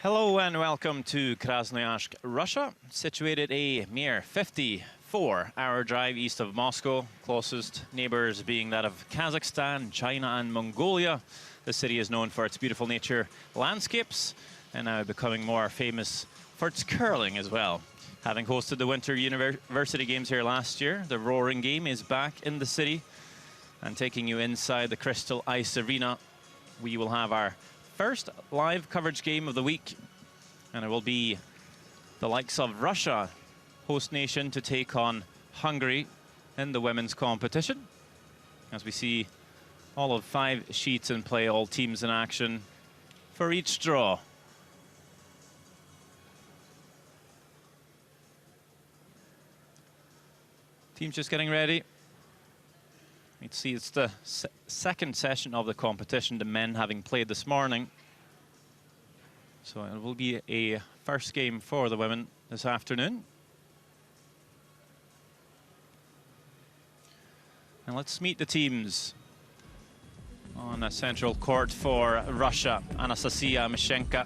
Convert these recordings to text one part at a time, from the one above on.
Hello and welcome to Krasnoyarsk, Russia, situated a mere 54-hour drive east of Moscow, closest neighbors being that of Kazakhstan, China and Mongolia. The city is known for its beautiful nature landscapes and now becoming more famous for its curling as well. Having hosted the Winter University Games here last year, the Roaring Game is back in the city. And taking you inside the Crystal Ice Arena, we will have our first live coverage game of the week, and it will be the likes of Russia, host nation, to take on Hungary in the women's competition. As we see all of 5 sheets in play, all teams in action for each draw. Teams just getting ready. You can see it's the second session of the competition, the men having played this morning. So it will be a first game for the women this afternoon. And let's meet the teams. On a central court for Russia, Anastasia Mishenka.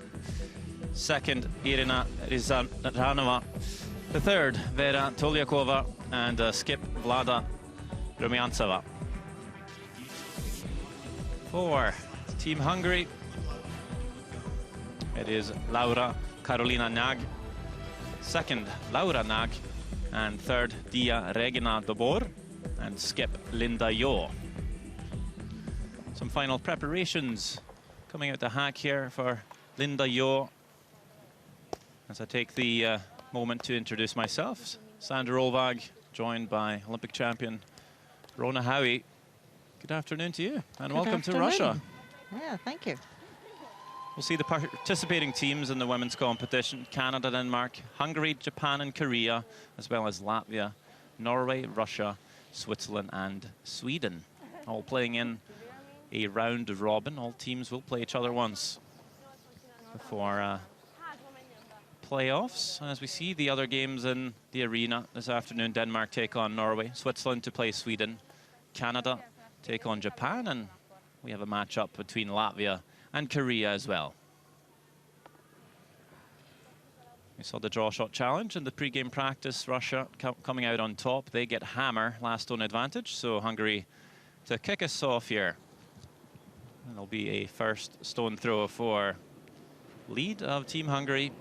Second, Irina Rizanova. The third, Vera Tolyakova. And skip, Vlada Rumyantseva. For Team Hungary, it is Laura Karolina Nag. Second, Laura Nag. And third, Dia Regina Dobor. And skip, Linda Jo. Some final preparations coming out the hack here for Linda Jo. As I take the moment to introduce myself, Sandra Olvag, joined by Olympic champion Rona Howie. Good afternoon to you, and welcome to Russia. Yeah, thank you. We'll see the participating teams in the women's competition: Canada, Denmark, Hungary, Japan and Korea, as well as Latvia, Norway, Russia, Switzerland and Sweden. All playing in a round robin. All teams will play each other once before playoffs. As we see the other games in the arena this afternoon, Denmark take on Norway, Switzerland to play Sweden, Canada take on Japan, and we have a matchup between Latvia and Korea as well. We saw the draw shot challenge in the pre-game practice. Russia coming out on top. They get hammer, last stone advantage, so Hungary to kick us off here. And there'll be a first stone throw for lead of Team Hungary,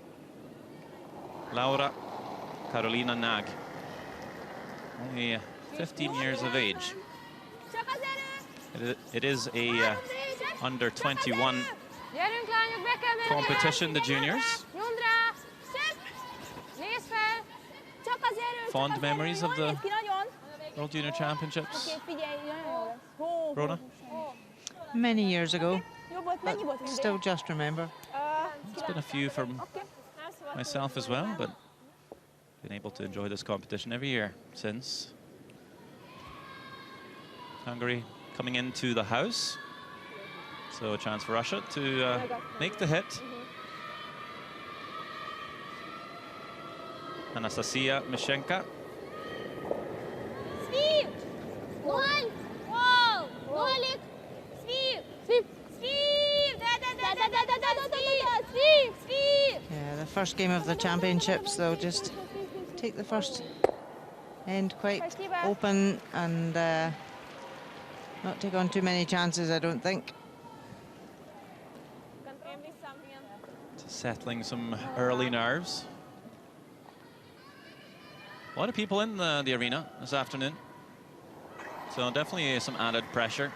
Laura Karolina Nag, only 15 years of age. It is a under 21 competition, the juniors. Fond memories of the World Junior Championships, Rona? Many years ago, but still just remember. It's been a few from myself as well, but been able to enjoy this competition every year since. Hungary coming into the house, so a chance for Russia to make the hit. Anastasia Mishenka. Yeah, the first game of the championships, they'll just take the first end quite open and not take on too many chances, I don't think. Settling some early nerves. A lot of people in the arena this afternoon, so definitely some added pressure.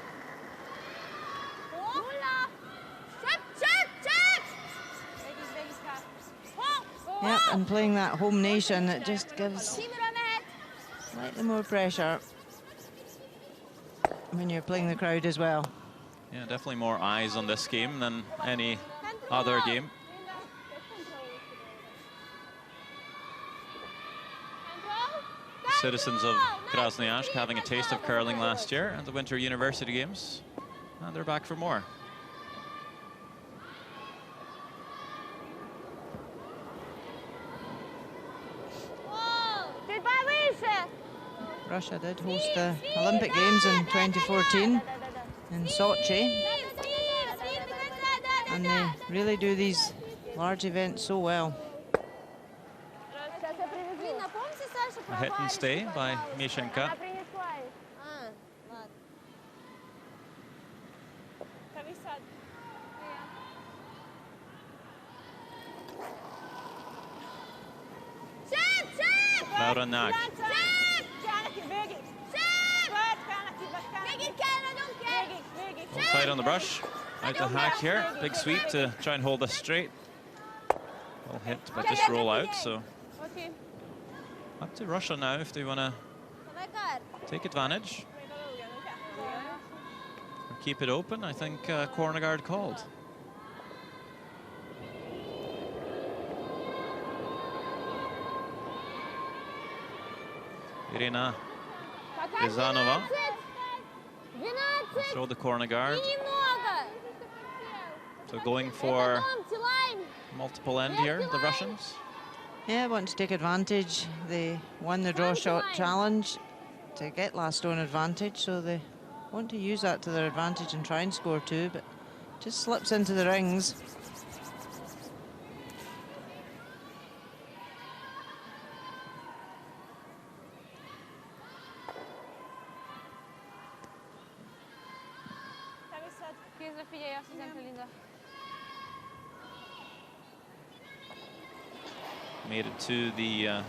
Yeah, and playing that home nation, it just gives slightly more pressure when you're playing the crowd as well. Yeah, definitely more eyes on this game than any other game. The citizens of Krasnoyarsk having a taste of curling last year at the Winter University Games, and they're back for more. Russia did host the Olympic Games in 2014 in Sochi, and they really do these large events so well. A hit and stay by Mishenka. Laura Nag. Tight on the brush. Out to hack here. Big sweep to try and hold this straight. Well hit, but just roll out. So up to Russia now if they want to take advantage. Or keep it open. I think corner guard called. Irina Rizanova. Throw the corner guard. So going for multiple end here, the Russians. Yeah, want to take advantage. They won the draw shot challenge to get last stone advantage, so they want to use that to their advantage and try and score two, but just slips into the rings. Made it to the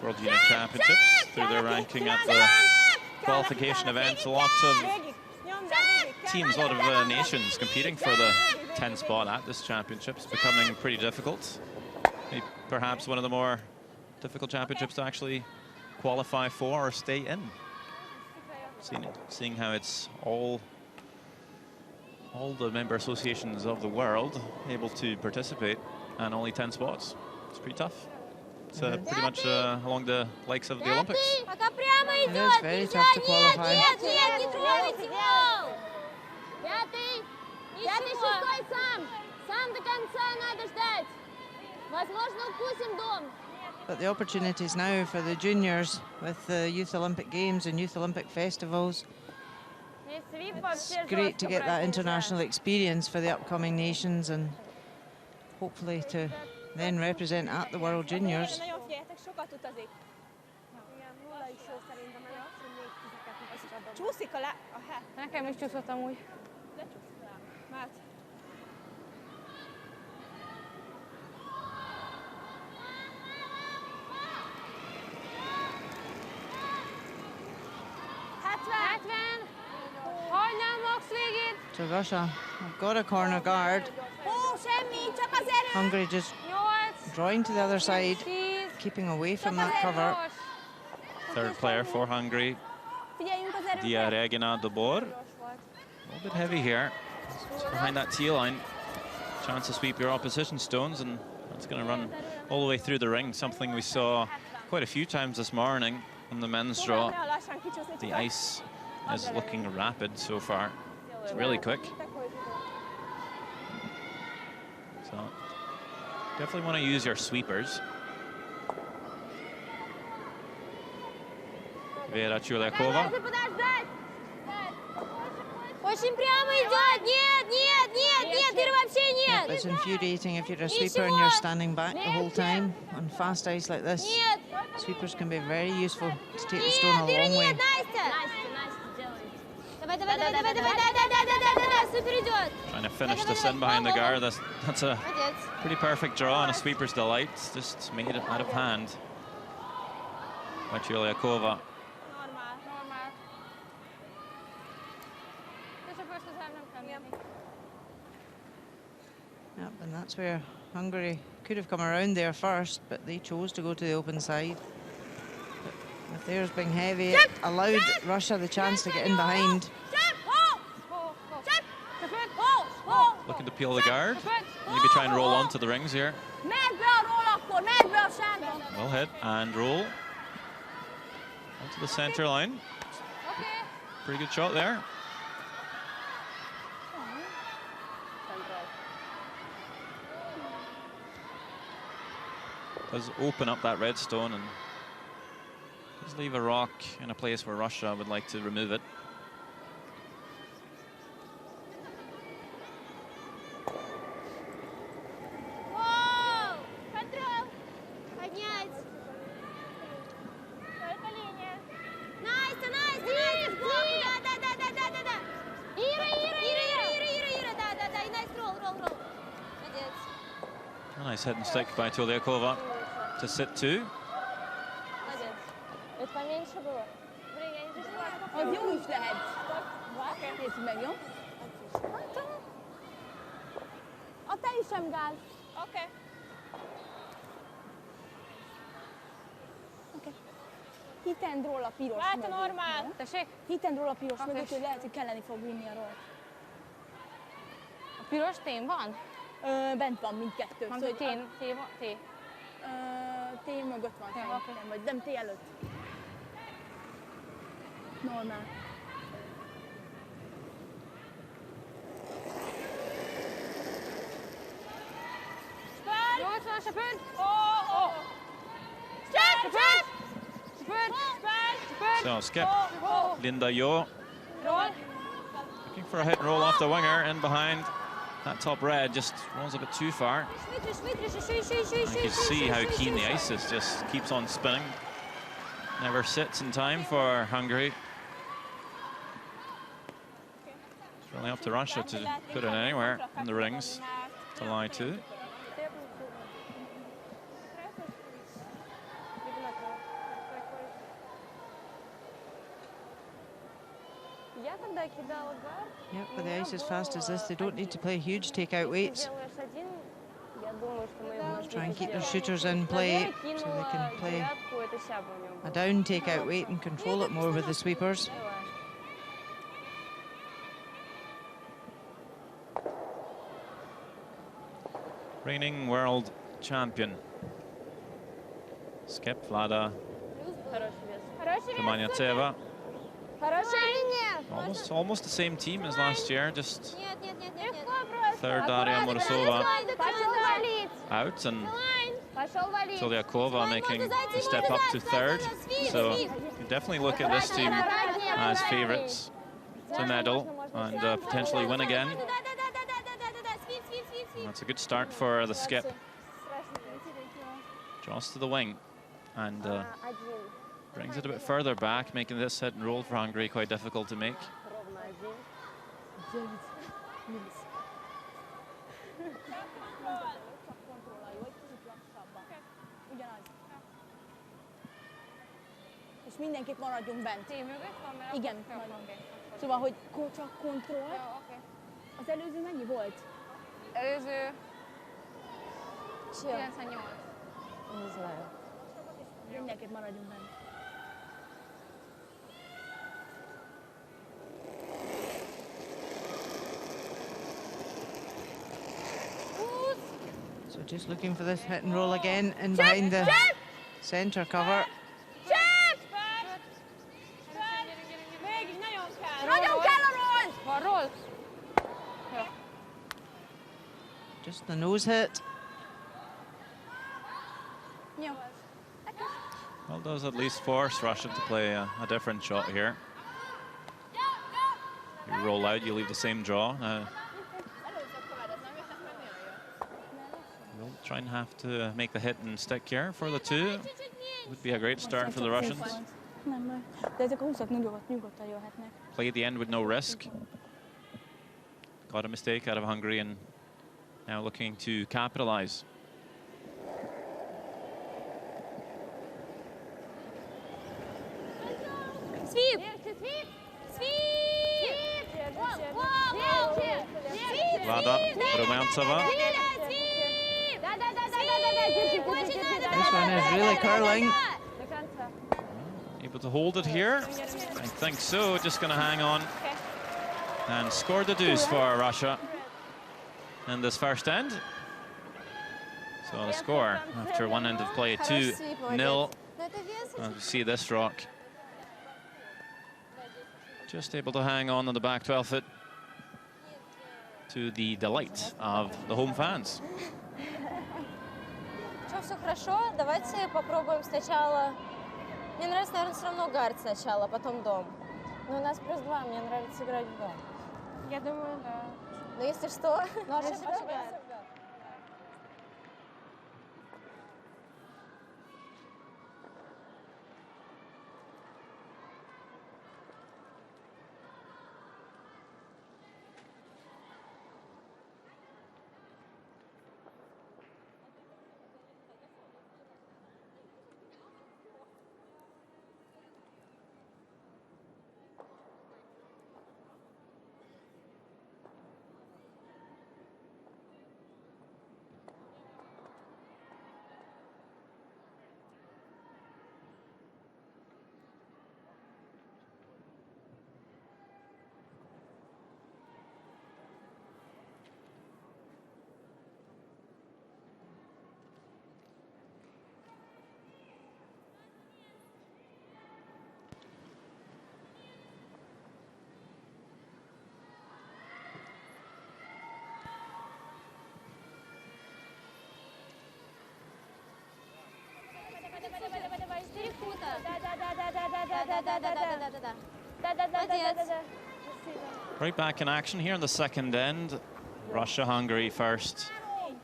World Junior Championships through their ranking at the qualification events. A lot of teams, a lot of nations competing for the 10th spot at this championship. It's becoming pretty difficult. Maybe perhaps one of the more difficult championships to actually qualify for or stay in. Seeing how it's all the member associations of the world able to participate and only 10 spots. It's pretty tough. It's pretty much along the likes of the Olympics. It is very tough to qualify. But the opportunities now for the juniors with the Youth Olympic Games and Youth Olympic Festivals. It's great to get that international experience for the upcoming nations and hopefully to then represent at the World Juniors. So Russia have got a corner guard. Hungary just drawing to the other side, keeping away from that cover. Third player for Hungary, Dia Regina Dobor. A little bit heavy here. It's behind that tee line. Chance to sweep your opposition stones, and that's going to run all the way through the ring. Something we saw quite a few times this morning on the men's draw. The ice is looking rapid so far. It's really quick. So definitely want to use your sweepers. Vera Chulyakova. Yep, it's infuriating if you're a sweeper and you're standing back the whole time on fast ice like this. Sweepers can be very useful to take the stone a long way. Trying to finish this in behind the guard. That's a pretty perfect draw and a sweeper's delight. It's just made it out of hand by Chulyakova. Yep, and that's where Hungary could have come around there first, but they chose to go to the open side. But with theirs being heavy, it allowed Russia the chance to get in behind. Looking to peel the guard. Maybe try and roll onto the rings here. Well hit and roll. Onto the center line. Pretty good shot there. Does open up that red stone and does leave a rock in a place where Russia would like to remove it. Nice hit and stick by Tuliakova to sit 2. Hitendról a piros mögött. Normál. Tessék? Hitendról a piros mögött, hogy lehet, hogy kelleni fog vinni a roll. A piros tém van? Bent van mindkettő. Szóval, T mögött van szerintem, vagy nem T előtt. Normál. Spel! 80 sepöld! So skip, Linda Yo. Looking for a hit and roll off the winger, in behind. That top red just rolls a bit too far. You can see how keen the ice is, just keeps on spinning. Never sits in time for Hungary. It's really up to Russia to put it anywhere in the rings to lie to. Yeah, with the ice as fast as this, they don't need to play huge take-out weights. Try and keep their shooters in play so they can play a down take-out weight and control it more with the sweepers. Reigning world champion. Skip, Vlada Kamanyateva. Almost the same team as last year, just third Daria Morozova out and Tuliakova making a step up to third. So you definitely look at this team as favourites to medal and potentially win again. That's a good start for the skip. Draws to the wing and brings it a bit further back, making this hit and roll for Hungary quite difficult to make. És mindenképp maradjunk bent. Igen, szóval, hogy csak kontroll. Az előző mennyi volt? Előző 98. Не знаю. Mindenképp maradjunk bent. So just looking for this hit and roll again in behind the centre cover. Just the nose hit. Well, does at least force Russia to play a different shot here. You roll out, you leave the same draw. We'll try and have to make the hit and stick here for the two. Would be a great start for the Russians. Play at the end with no risk. Got a mistake out of Hungary and now looking to capitalize. Sweep! Vlada Rumyantseva. This one is really curling. Able to hold it here? I think so. Just going to hang on and score the deuce for Russia in this first end. So the score after one end of play, 2-0. And you see this rock just able to hang on the back 12 foot to the delight of the home fans. Все хорошо, давайте попробуем сначала. Мне нравится, наверное, все равно гард сначала, потом дом. Но у нас +2, мне нравится играть в дом. Я думаю, да. Но если что, Right back in action here in the second end. Russia-Hungary first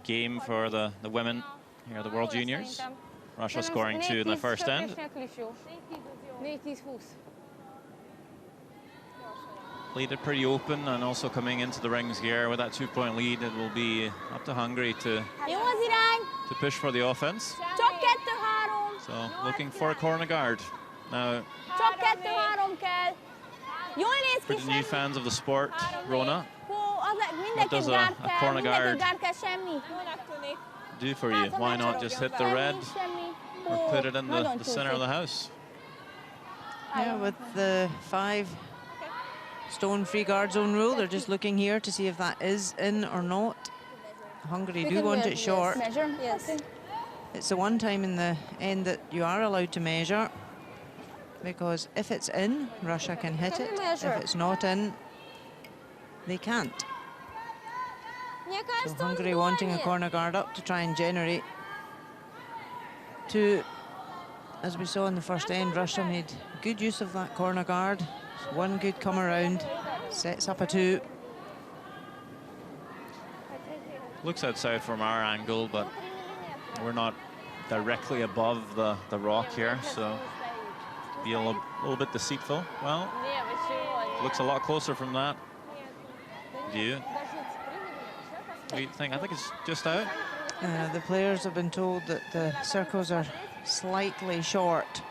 game for the women here at the World Juniors. Russia scoring 2 in the first end. Played it pretty open, and also coming into the rings here with that 2-point lead, it will be up to Hungary to push for the offense. So looking for a corner guard. Now, for the new fans of the sport, Rona, what does a corner guard do for you? Why not just hit the red or put it in the center of the house? Yeah, with the 5 stone free guard zone rule, they're just looking here to see if that is in or not. Hungary do want it short. Yes. It's the one time in the end that you are allowed to measure, because if it's in, Russia can hit it. If it's not in, they can't. So Hungary wanting a corner guard up to try and generate 2. As we saw in the first end, Russia made good use of that corner guard. So 1 good come around, sets up a 2. Looks outside from our angle, but we're not directly above the rock here, so be a little bit deceitful. Well, looks a lot closer from that view. What do you think? I think it's just out. The players have been told that the circles are slightly short.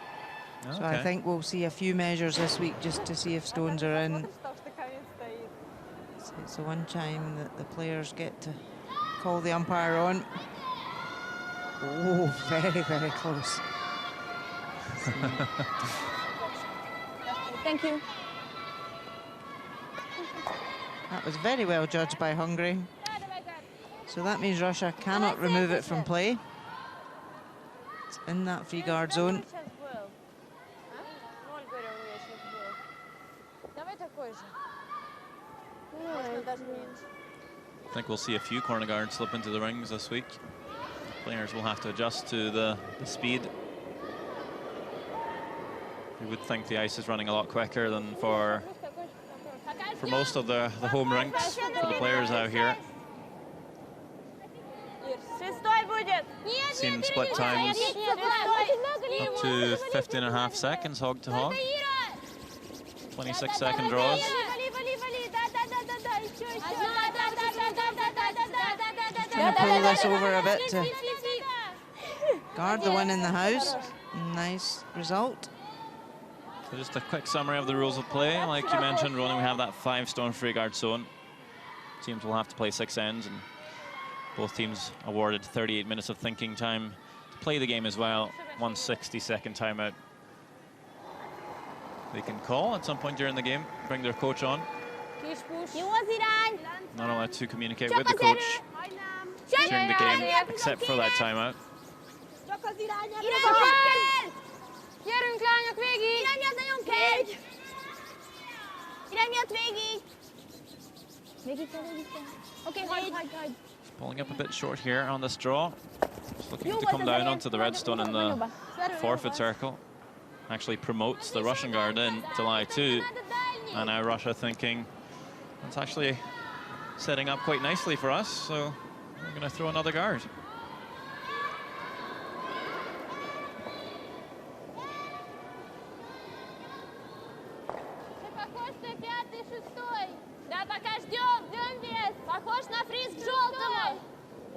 Okay. So I think we'll see a few measures this week just to see if stones are in. So it's the one time that the players get to call the umpire on. Oh, very, very close. Thank you. That was very well judged by Hungary. So that means Russia cannot remove it from play. It's in that free guard zone. I think we'll see a few corner guards slip into the rings this week. Players will have to adjust to the speed. You would think the ice is running a lot quicker than for most of the home rinks for the players out here. Seen split times up to 15.5 seconds hog to hog. 26-second draws. Trying to pull this over a bit to guard the one in the house. Nice result. So just a quick summary of the rules of play. Like you mentioned, Ronan, we have that 5 stone free guard zone. Teams will have to play 6 ends, and both teams awarded 38 minutes of thinking time to play the game as well. 1 60-second timeout they can call at some point during the game, bring their coach on. Not allowed to communicate with the coach during the game, except for that timeout. Pulling up a bit short here on this draw. Just looking to come down onto the redstone in the forfeit circle. Actually promotes the Russian guard in to lie 2. And now Russia thinking it's actually setting up quite nicely for us, so we're going to throw another guard.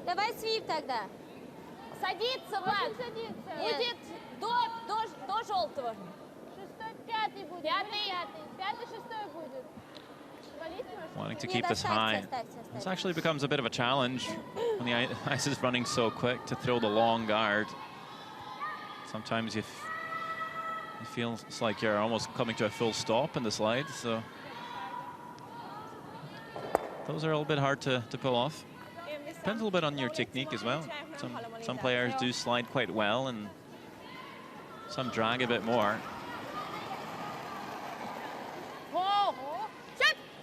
Давай свип тогда. Садится, Влад. Будет до желтого. 6-й, 5-й будет. 5-й, 6-й будет. Wanting to keep this high. This actually becomes a bit of a challenge when the ice is running so quick to throw the long guard. Sometimes you feel it's like you're almost coming to a full stop in the slide, so those are a little bit hard to pull off. Depends a little bit on your technique as well. Some players do slide quite well, and some drag a bit more.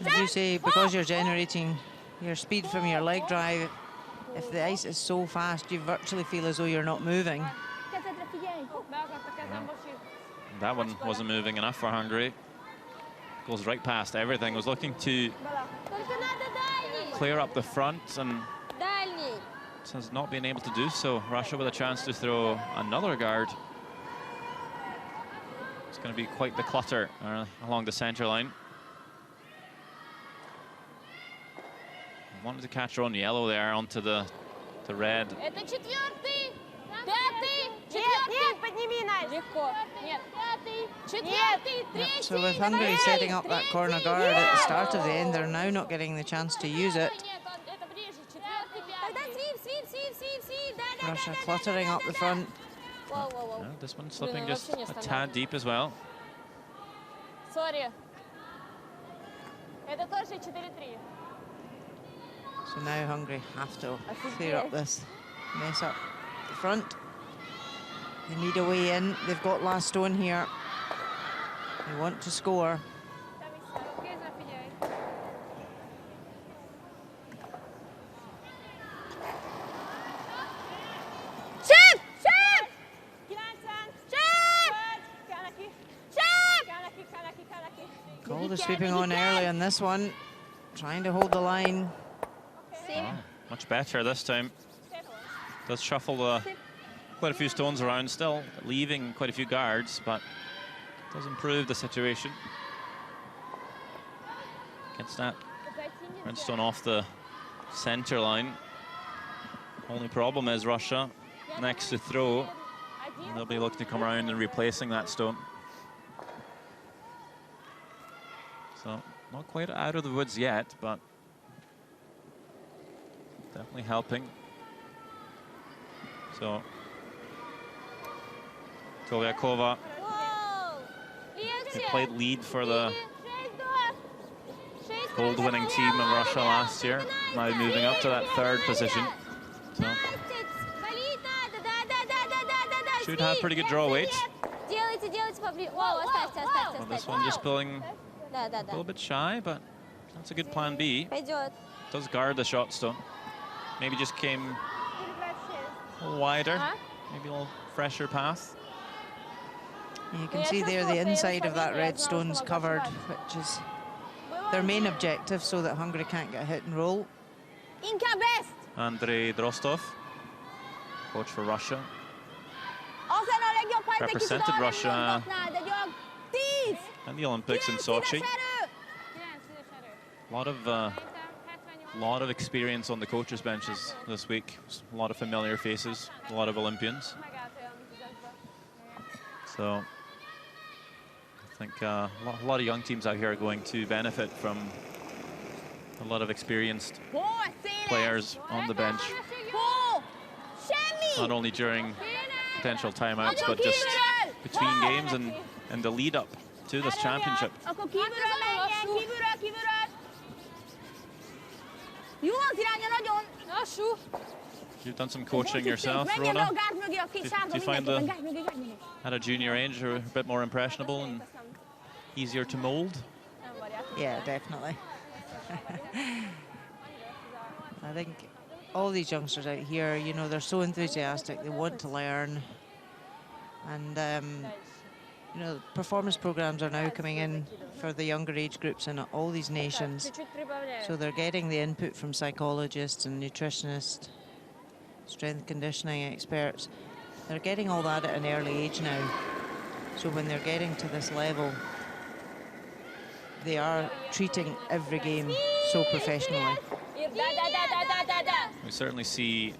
As you say, because you're generating your speed from your leg drive, if the ice is so fast, you virtually feel as though you're not moving. That one wasn't moving enough for Hungary. Goes right past everything. Was looking to clear up the front and has not been able to do so. Russia with a chance to throw another guard. It's going to be quite the clutter along the center line. Wanted to catch her on yellow there onto the red. Yep, so with Hungary setting up that corner guard at the start of the end, they're now not getting the chance to use it. Russia cluttering up the front. No, this one slipping just a tad deep as well. Sorry. So now Hungary have to clear up this mess up the front. They need a way in. They've got last stone here. They want to score. Calder sweeping on early on this one, trying to hold the line. Oh, much better this time. Does shuffle quite a few stones around, still leaving quite a few guards, but does improve the situation. Gets that red stone off the center line. Only problem is Russia next to throw. They'll be looking to come around and replacing that stone. So not quite out of the woods yet, but definitely helping. So Krasnoyarsk, who played lead for the gold-winning team of Russia last year, now moving up to that third position. So should have pretty good draw weight. Well, this one just pulling a little bit shy, but that's a good plan B. Does guard the shot stone. Maybe just came a little wider, maybe a little fresher path. You can see there the inside of that red stone's covered, which is their main objective, so that Hungary can't get a hit and roll. Andrei Drostov, coach for Russia, represented Russia at the Olympics in Sochi. A lot of experience on the coaches' benches this week. A lot of familiar faces, a lot of Olympians. So I think a lot of young teams out here are going to benefit from a lot of experienced players on the bench, not only during potential timeouts, but just between games and the lead up to this championship. You've done some coaching yourself, Rona. Do you find at a junior age you're a bit more impressionable and easier to mold? Yeah, definitely. I think all these youngsters out here, you know, they're so enthusiastic, they want to learn. And, you know, performance programs are now coming in for the younger age groups in all these nations. So they're getting the input from psychologists and nutritionists, strength conditioning experts. They're getting all that at an early age now. So when they're getting to this level, they are treating every game so professionally. We certainly see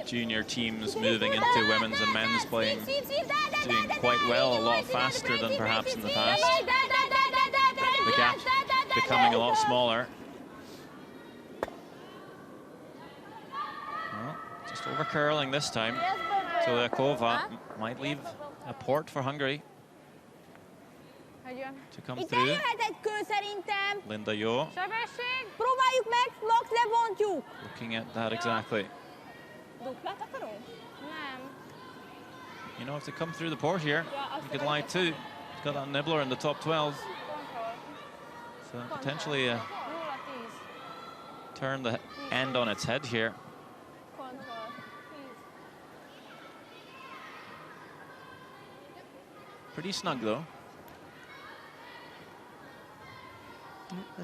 junior teams moving into women's and men's playing, doing quite well, a lot faster than perhaps in the past. The gap becoming a lot smaller. Well, just over curling this time. Krasnoyarsk might leave a port for Hungary to come through. Linda Jo looking at that exactly. You know, if they come through the port here, you could lie too. Got that nibbler in the top 12. So potentially turn the end on its head here. Pretty snug, though.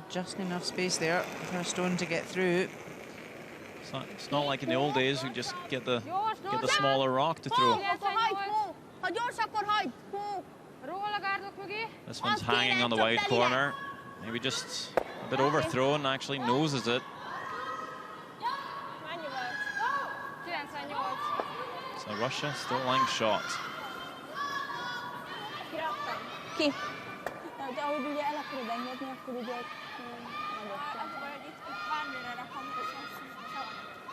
Just enough space there for a stone to get through. It's not like in the old days we just get the smaller rock to throw. This one's hanging on the wide corner. Maybe just a bit overthrown, actually noses it. So Russia still lying shot. Ki? De ahogy ugye el akarod engedni, akkor ugye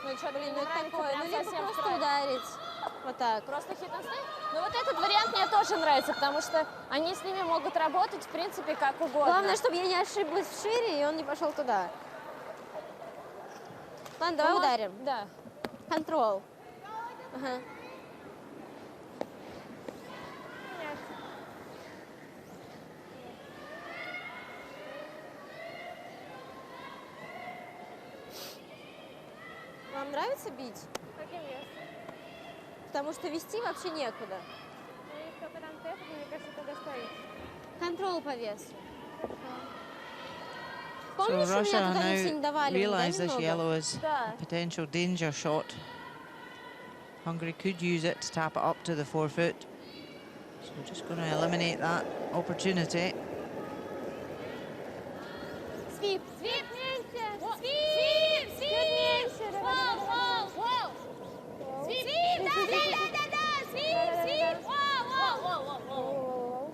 Ну что, блин, ну это такое, ну либо просто ударить. Вот так. Просто хит-н-стей? Ну вот этот вариант мне тоже нравится, потому что они с ними могут работать, в принципе, как угодно. Главное, чтобы я не ошиблась в шире, и он не пошел туда. Ладно, давай ударим. Да. Контрол. Ага. Вам нравится бить? Каким весом? Потому что вести вообще некуда. Ну, если только там темп, мне кажется, тогда стоит. Контрол по весу. So Russia now realise this yellow is a potential danger shot. Hungary could use it to tap it up to the 4 foot. So we're just going to eliminate that opportunity. Sweep, sweep, sweep, sweep, sweep, wow, wow, wow. Sweep, sweep, da, sweep, sweep, wow, wow, wow, wow.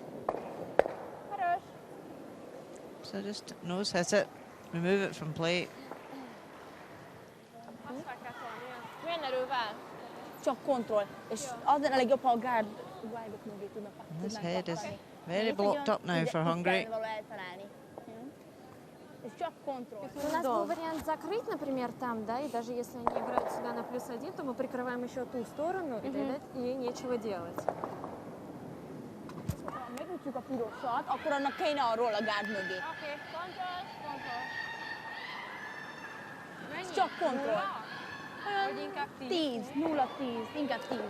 Хорош. So just nose hit it, remove it from play. Milyen erővel? csak kontroll. És az a legjobb, ha a guardok mögé tudnak. This head is very blocked up now for Hungary. У нас был вариант закрыть, например, там, да, и даже если они играют сюда на +1, то мы прикрываем еще ту сторону, и тогда ей нечего делать. Megütjük a pirosat, akkor annak kéne a roll a gárd mögé. Oké, kontroll. Ez csak kontroll. Olyan 10, 0-10, inkább 10.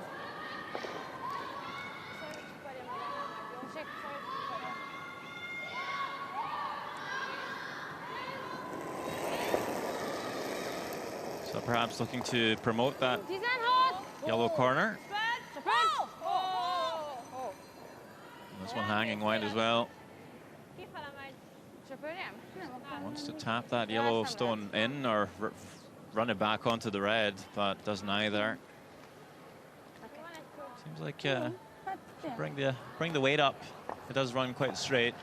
So perhaps looking to promote that yellow corner. This one hanging wide as well. Wants to tap that yellow stone in or run it back onto the red, but doesn't either. Seems like bring the weight up. It does run quite straight.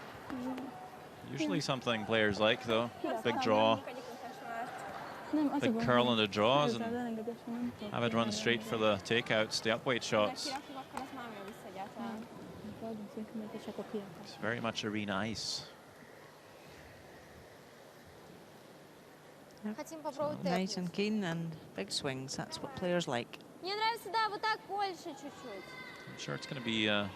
Usually something players like, though. Big draw. Big curl in the draws and have it run straight for the takeouts, the upweight shots. It's very much arena ice. So nice and keen and big swings, that's what players like. Мне нравится, да, вот так больше чуть-чуть. I'm sure it's going to be a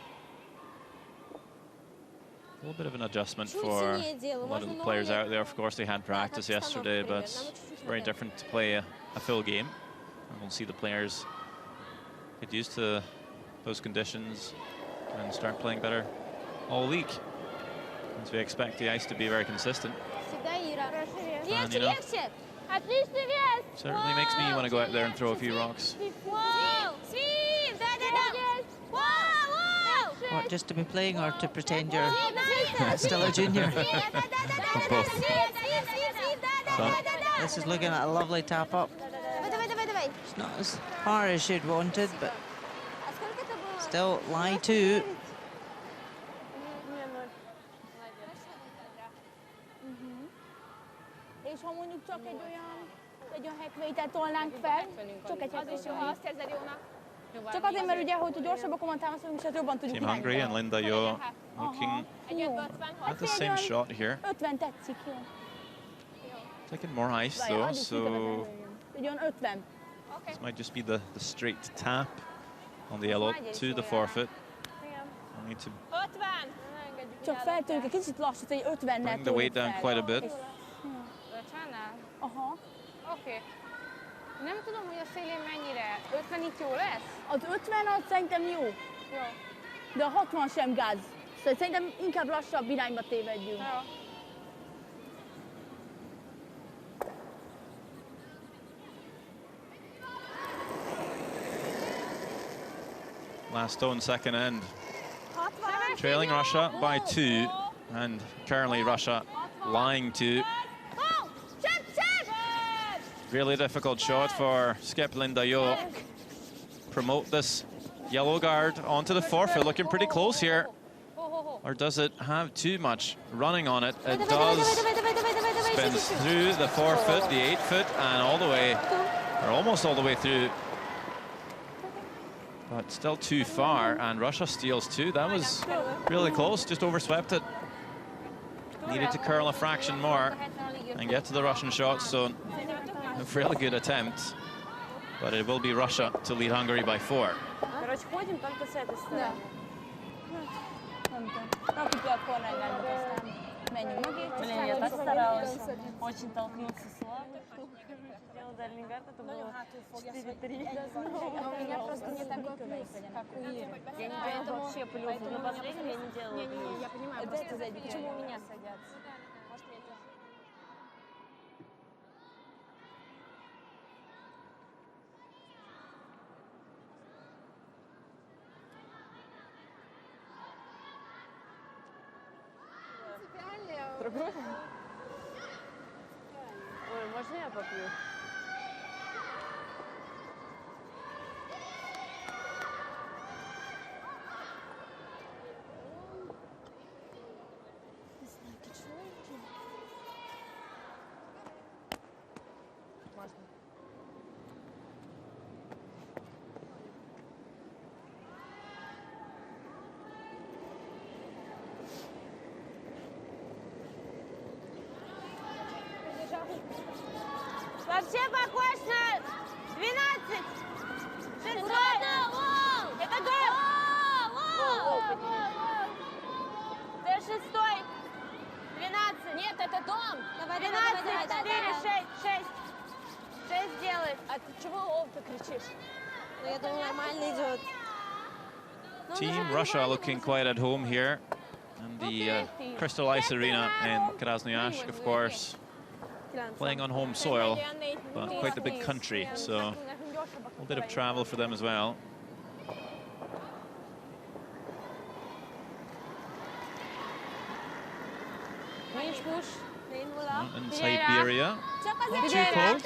little bit of an adjustment for a lot of the players out there. Of course, they had practice yesterday, but it's very different to play a full game. And we'll see the players get used to those conditions and start playing better all week, as we expect the ice to be very consistent. And, you know, certainly makes me want to go out there and throw a few rocks. What, just to be playing or to pretend you're still a junior? Both. So, this is looking at a lovely tap up. It's not as far as she'd wanted, but still lie two. És ha mondjuk csak egy olyan hetveitet tolnánk fel, csak egy hetveitet, ha azt érzed jónak. Csak azért, mert ugye, hogy gyorsabbakon van támaszolunk, és hát jobban tudjuk Team Hungary and Linda, you're looking at the same shot here. 50 tetszik, jó. Taking more ice though, so this might just be the straight tap on the yellow to the forfeit. We'll need to csak feltűnik, egy kicsit lassít, hogy 50-nel bring the weight down quite a bit. Aha. Oké. Nem tudom, hogy a szélén mennyire. 50 itt jó lesz? Az 50 az szerintem jó. Jó. De a 60 sem gáz. Szóval szerintem inkább lassabb irányba tévedjünk. Last stone, second end. Trailing Russia by 2, and currently Russia lying to. Really difficult shot for skip Linda Yo. Promote this yellow guard onto the forfeit, looking pretty close here. Or does it have too much running on it? It does. Spins through the forfeit, the 8-foot, and all the way, or almost all the way through. But still too far, and Russia steals 2. That was really close, just overswept it. Needed to curl a fraction more and get to the Russian shots, so a fairly good attempt. But it will be Russia to lead Hungary by 4. Короче, ходим только с этой стороны. Блин, я так старалась. Очень толкнулся слабо. Сделал дальний гард, это было 4-3. Но у меня просто не такой плейс, как у Иры. Я не делала вообще плюс. На последнем я не делала. Не, я понимаю. Почему у меня садятся? Может, мне тоже. Другой? Ой, можно я попью? Можно. Вообще похож на 12. 6. Это гол. Это 6. 12. Нет, это дом. Давай, 12, 4, 6. 6 делай. А ты чего лов-то кричишь? Ну, я думаю, нормально идет. Team Russia looking quite at home here. And the Crystal Ice Arena in Krasnoyarsk, of course, playing on home soil, but quite a big country, so a little bit of travel for them as well. In Siberia, not too cold.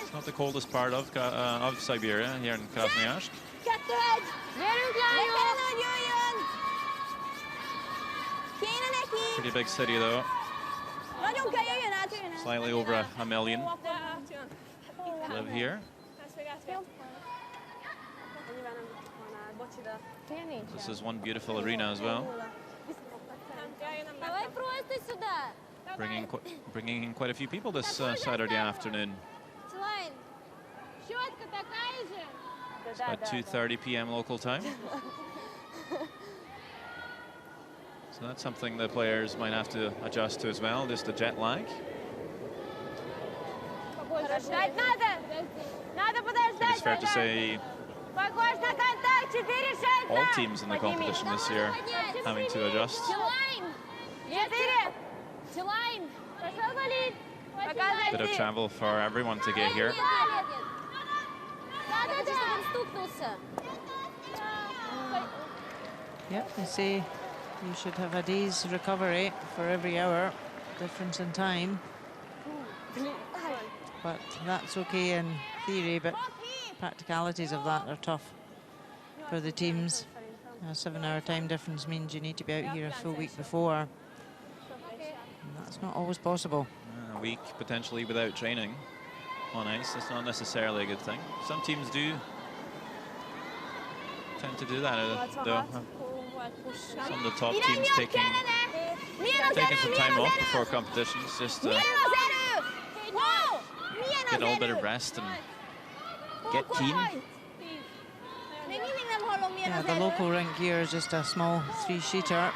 It's not the coldest part of Siberia here in Krasnoyarsk. Pretty big city though. Slightly over a million live here. This is one beautiful arena as well. Bringing in quite a few people this Saturday afternoon. It's about 2:30 p.m. local time. So that's something the players might have to adjust to as well, just the jet lag. It's fair to say all teams in the competition this year having to adjust. Bit of travel for everyone to get here. Yep, they say you should have a day's recovery for every hour difference in time. But that's okay in theory, but practicalities of that are tough for the teams. A 7-hour time difference means you need to be out here a full week before. And that's not always possible. A week potentially without training on ice, that's not necessarily a good thing. Some teams do tend to do that, though. Some of the top teams taking some time off before competitions, just to get a little bit of rest and get keen. Yeah, the local rink here is just a small 3-sheeter.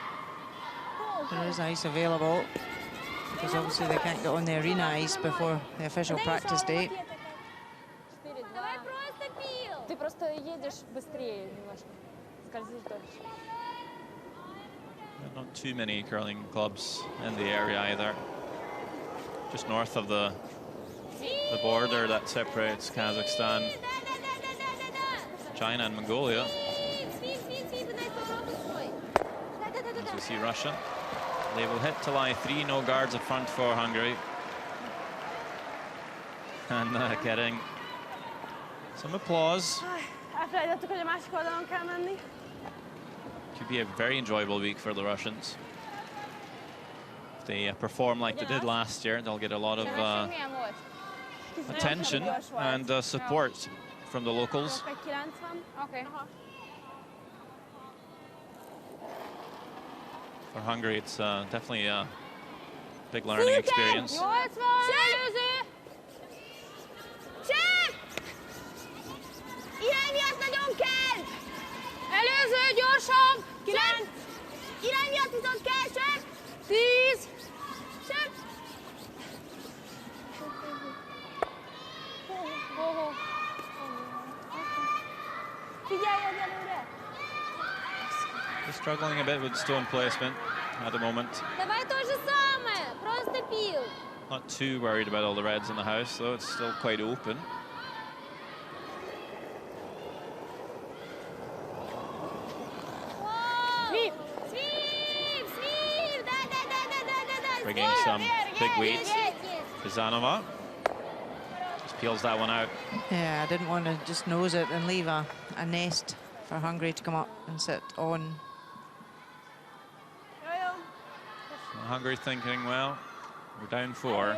There is ice available, because obviously they can't get on the arena ice before the official practice date. Ты просто едешь быстрее немножко, скользишь дольше. Not too many curling clubs in the area either. Just north of the border that separates Kazakhstan, China and Mongolia. As we see Russia, they will hit to lie 3, no guards up front for Hungary. And getting some applause. Could be a very enjoyable week for the Russians. If they perform like they did last year, they'll get a lot of attention and support from the locals. Okay. For Hungary, it's definitely a big learning experience. Előző, gyorsabb! 9! Irány miatt viszont kell, Seb! 10! Seb! Figyelj egyelőre! They're struggling a bit with stone placement at the moment. Давай то же самое, просто пил. Not too worried about all the reds in the house, though. It's still quite open. Bringing some big weight. Kazanova just peels that one out. Yeah, I didn't want to just nose it and leave a nest for Hungary to come up and sit on. Hungary thinking, well, we're down 4.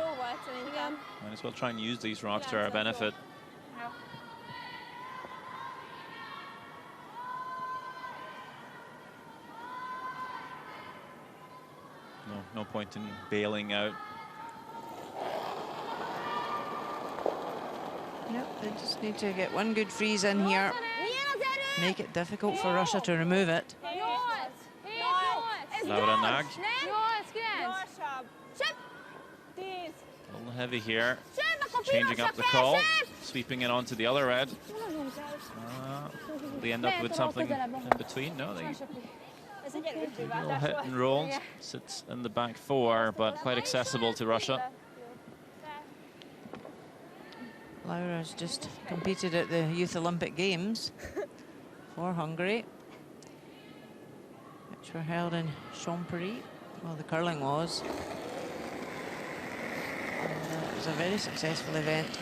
Might as well try and use these rocks to our benefit. No point in bailing out. Nope, they just need to get one good freeze in here. Make it difficult for Russia to remove it. Laura Nag. A little heavy here. Changing up the call. Sweeping it onto the other red. They end up with something in between. No, they will hit and roll. Sits in the back 4, but quite accessible to Russia. Laura's just competed at the Youth Olympic Games for Hungary, which were held in Chambéry. Well, the curling was. And, it was a very successful event.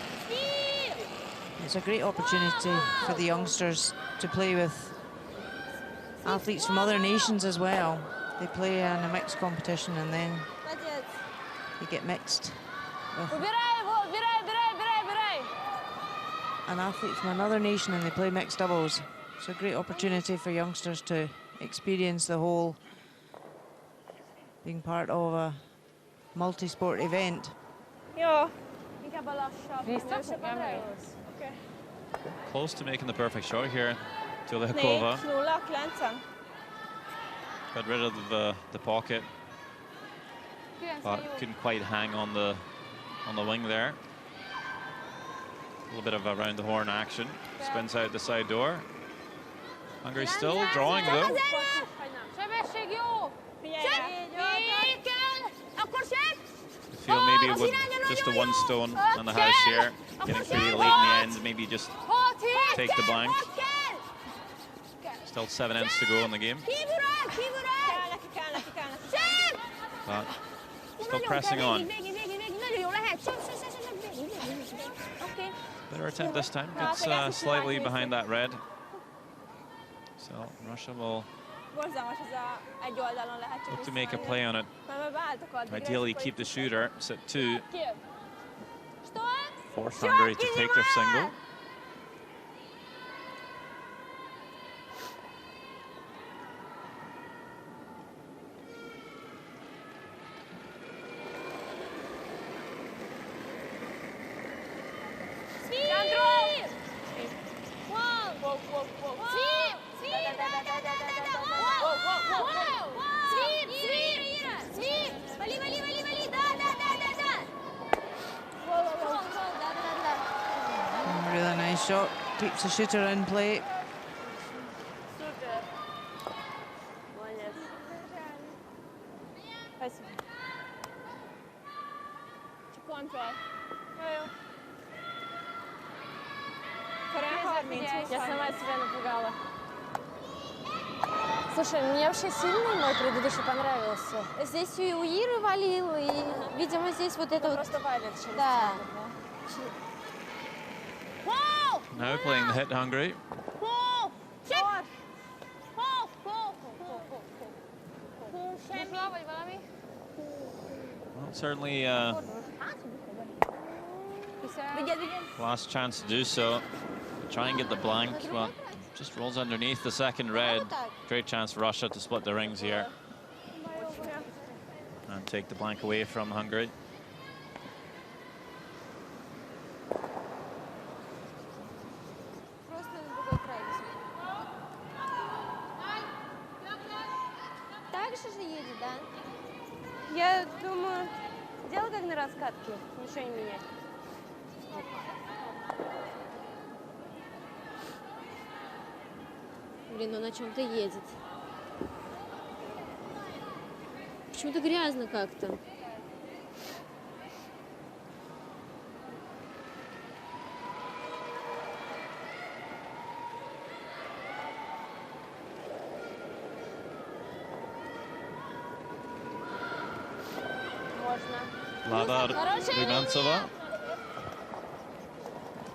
It's a great opportunity for the youngsters to play with athletes from other nations as well. They play in a mixed competition and then they get mixed with an athlete from another nation and they play mixed doubles. It's a great opportunity for youngsters to experience the whole being part of a multi-sport event. Close to making the perfect shot here. Tuliakova got rid of the pocket, but couldn't quite hang on the wing there. A little bit of around the horn action. Spins out the side door. Hungary still drawing though. I feel maybe with just the 1 stone on the house here, getting pretty late in the end, maybe just take the blank. Still 7 ends to go in the game. But still pressing on. Better attempt this time. Gets slightly behind that red. So Russia will look to make a play on it. Ideally keep the shooter, set 2. Force Hungary to take their single. Really nice shot, keeps the shooter in play. Я сама себя напугала. Слушай, мне вообще сильный мой предыдущий понравился. Здесь и у Иры валил, и, видимо, здесь вот это вот... Просто валит. Да. Now playing the hit Hungary. Well, certainly last chance to do so. Try and get the blank, but just rolls underneath the second red. Great chance for Russia to split the rings here and take the blank away from Hungary. Я думаю, делай как на раскатке, ничего не менять. Блин, он на чем-то едет. Почему-то грязно как-то. Lada Rugantsova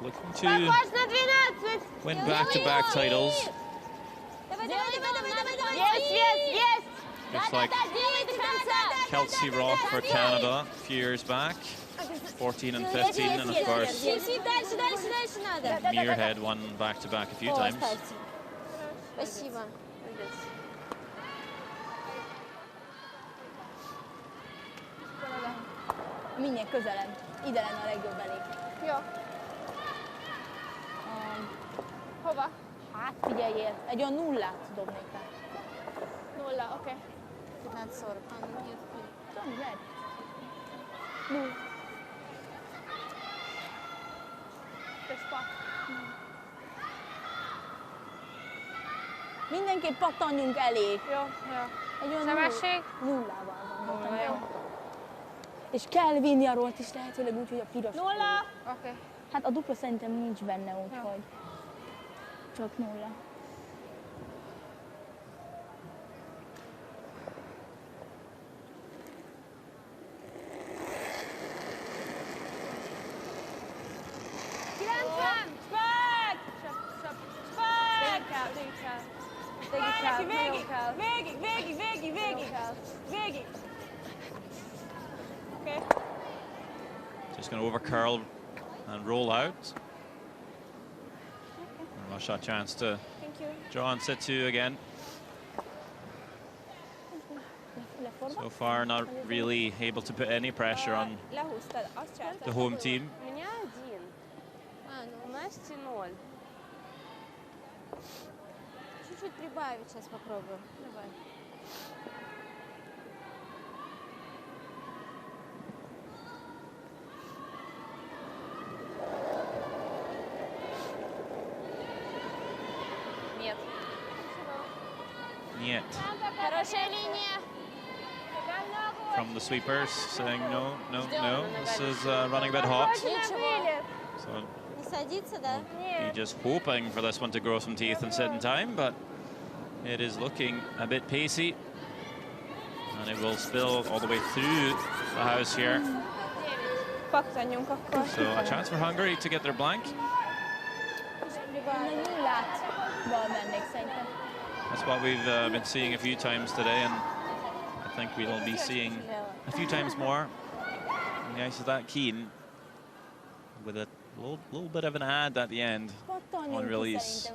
looking to win back-to-back titles. Looks like Kelsey Roth for Canada a few years back, 14 and 15, and of course Muirhead won back-to-back a few times. Minél közelebb. Ide lenne a legjobb elég. Jó. Hova? Hát figyeljél, egy olyan nullát dobnék rá. Nulla, oké. 15-40. Tudom, lehet. Null. Mindenképp pattanjunk elé. Jó, jó. Egy olyan Sebesség? Nullával van. Nulla, jó. És kell vinni a rollt is lehetőleg úgy, hogy a piros. Nulla! Oké. Hát a dupla szerintem nincs benne, úgyhogy csak nulla. Okay. Just going to over curl and roll out. And Russia a chance to draw on set two again. So far, not really able to put any pressure on the home team. У меня 1. У Насти 0. Чуть-чуть прибавить сейчас попробую. Давай. Нет. Нет. Хорошая линия. From the sweepers saying no, no, no. This is running a bit hot. So Не садится, да? be just hoping for this one to grow some teeth and sit in time, but it is looking a bit pacey. And it will spill all the way through the house here. So a chance for Hungary to get their blank. That's what we've been seeing a few times today, and I think we'll be seeing a few times more. And the ice is that keen, with a little bit of an ad at the end on release. A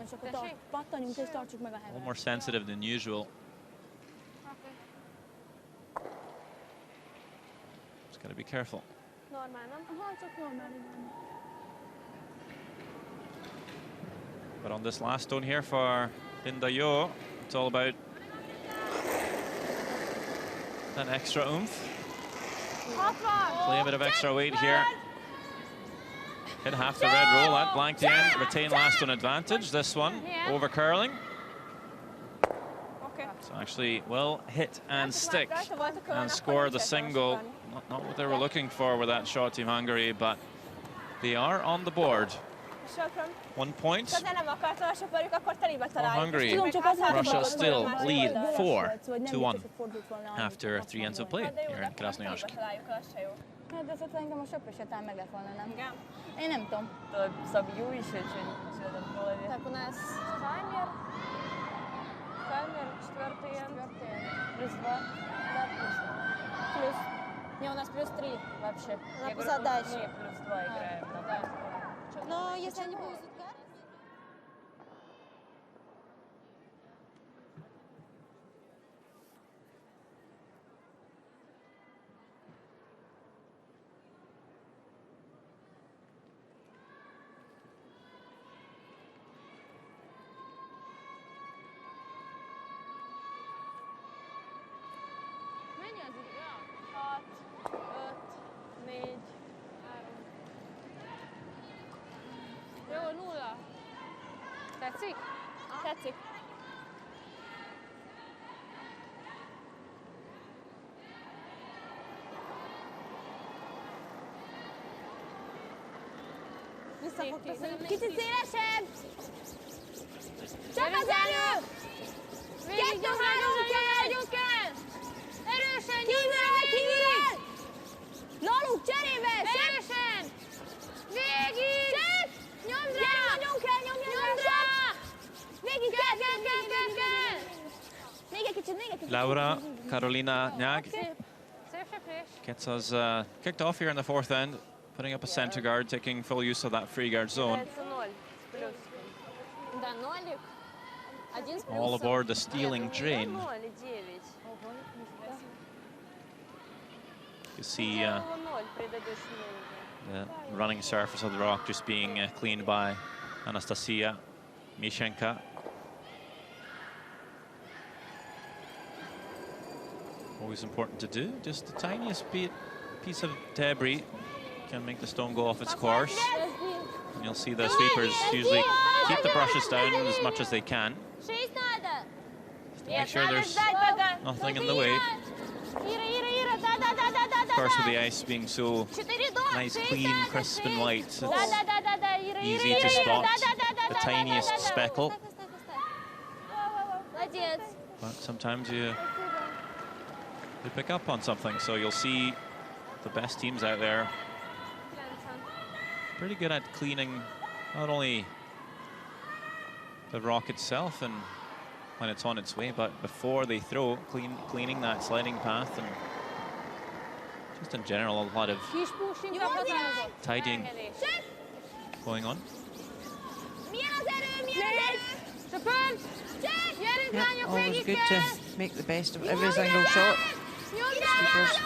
little more sensitive than usual. Just got to be careful. But on this last stone here for Pindayo, it's all about an extra oomph. Play a bit of extra weight here. Hit half the red roll at blank the end, retain last stone advantage. This one over curling. So actually will hit and stick and score the single. Not what they were looking for with that shot, Team Hungary, but they are on the board. 1 point. Ha nem akarta a söpörjük, akkor telibe For Hungary, Russia still lead 4-1 after 3 ends of play here in Krasnoyarsk. Hát de szóval engem a söpösetán meg lett volna, nem? Igen. Én nem tudom. Забью еще что-нибудь в голове. Так, у нас таймер. Таймер, четвертый энд. Плюс 2. Да, плюс 2. Плюс. Не, у нас плюс 3 вообще. На задаче. Мы плюс 2 играем. Да. Но если они будут... Mennyi az idő? 6, 5, 4, 3. Jó, 0. Tetszik? Tetszik. Visszafogta szerintem. Kicsit szélesebb! Csak az elő! Két nyomra kell! Erősen, Kívülről! Naluk cserébe! erősen! Végig! Nyomd rá! Nagyon kell, nyomd rá! Végig kell! Még egy kicsit. Laura Karolina Nyag Szép söprés. gets us kicked off here in the 4th end, putting up a center guard, taking full use of that free guard zone. Да, нолик. Один с All aboard the stealing drain. 0,9. You see 0 предыдущий the running surface of the rock just being cleaned by Anastasia Mishenka. Always important to do. Just the tiniest piece of debris can make the stone go off its course. And you'll see the sweepers usually keep the brushes down as much as they can. Шесть надо. Just to make sure there's nothing in the way. Ира, да. Of course, with the ice being so 4 до. nice, clean, crisp and white, it's Да, Ира. easy to spot the tiniest speckle. Молодец. But sometimes you pick up on something, so you'll see the best teams out there pretty good at cleaning not only the rock itself and when it's on its way, but before they throw, cleaning that sliding path, and just in general a lot of tidying going on. Yeah, always good to make the best of every single shot. Sweepers.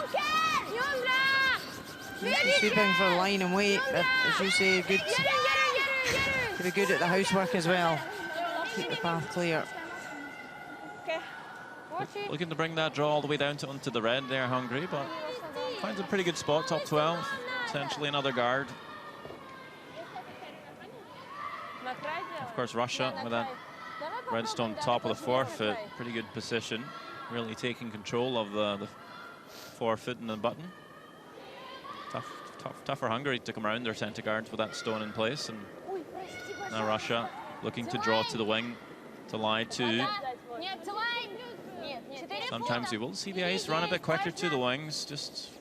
Sweeping for line and weight, but as you say, good to be good at the housework as well. Keep the path clear. Looking to bring that draw all the way down onto the red there, Hungary, but finds a pretty good spot, top 12, potentially another guard. Of course, Russia with that redstone top of the forefoot, pretty good position, really taking control of the forefoot and the button. Tough for Hungary to come around their centre guards with that stone in place, and now Russia looking to draw to the wing to lie to. Sometimes we will see the ice run a bit quicker to the wings, just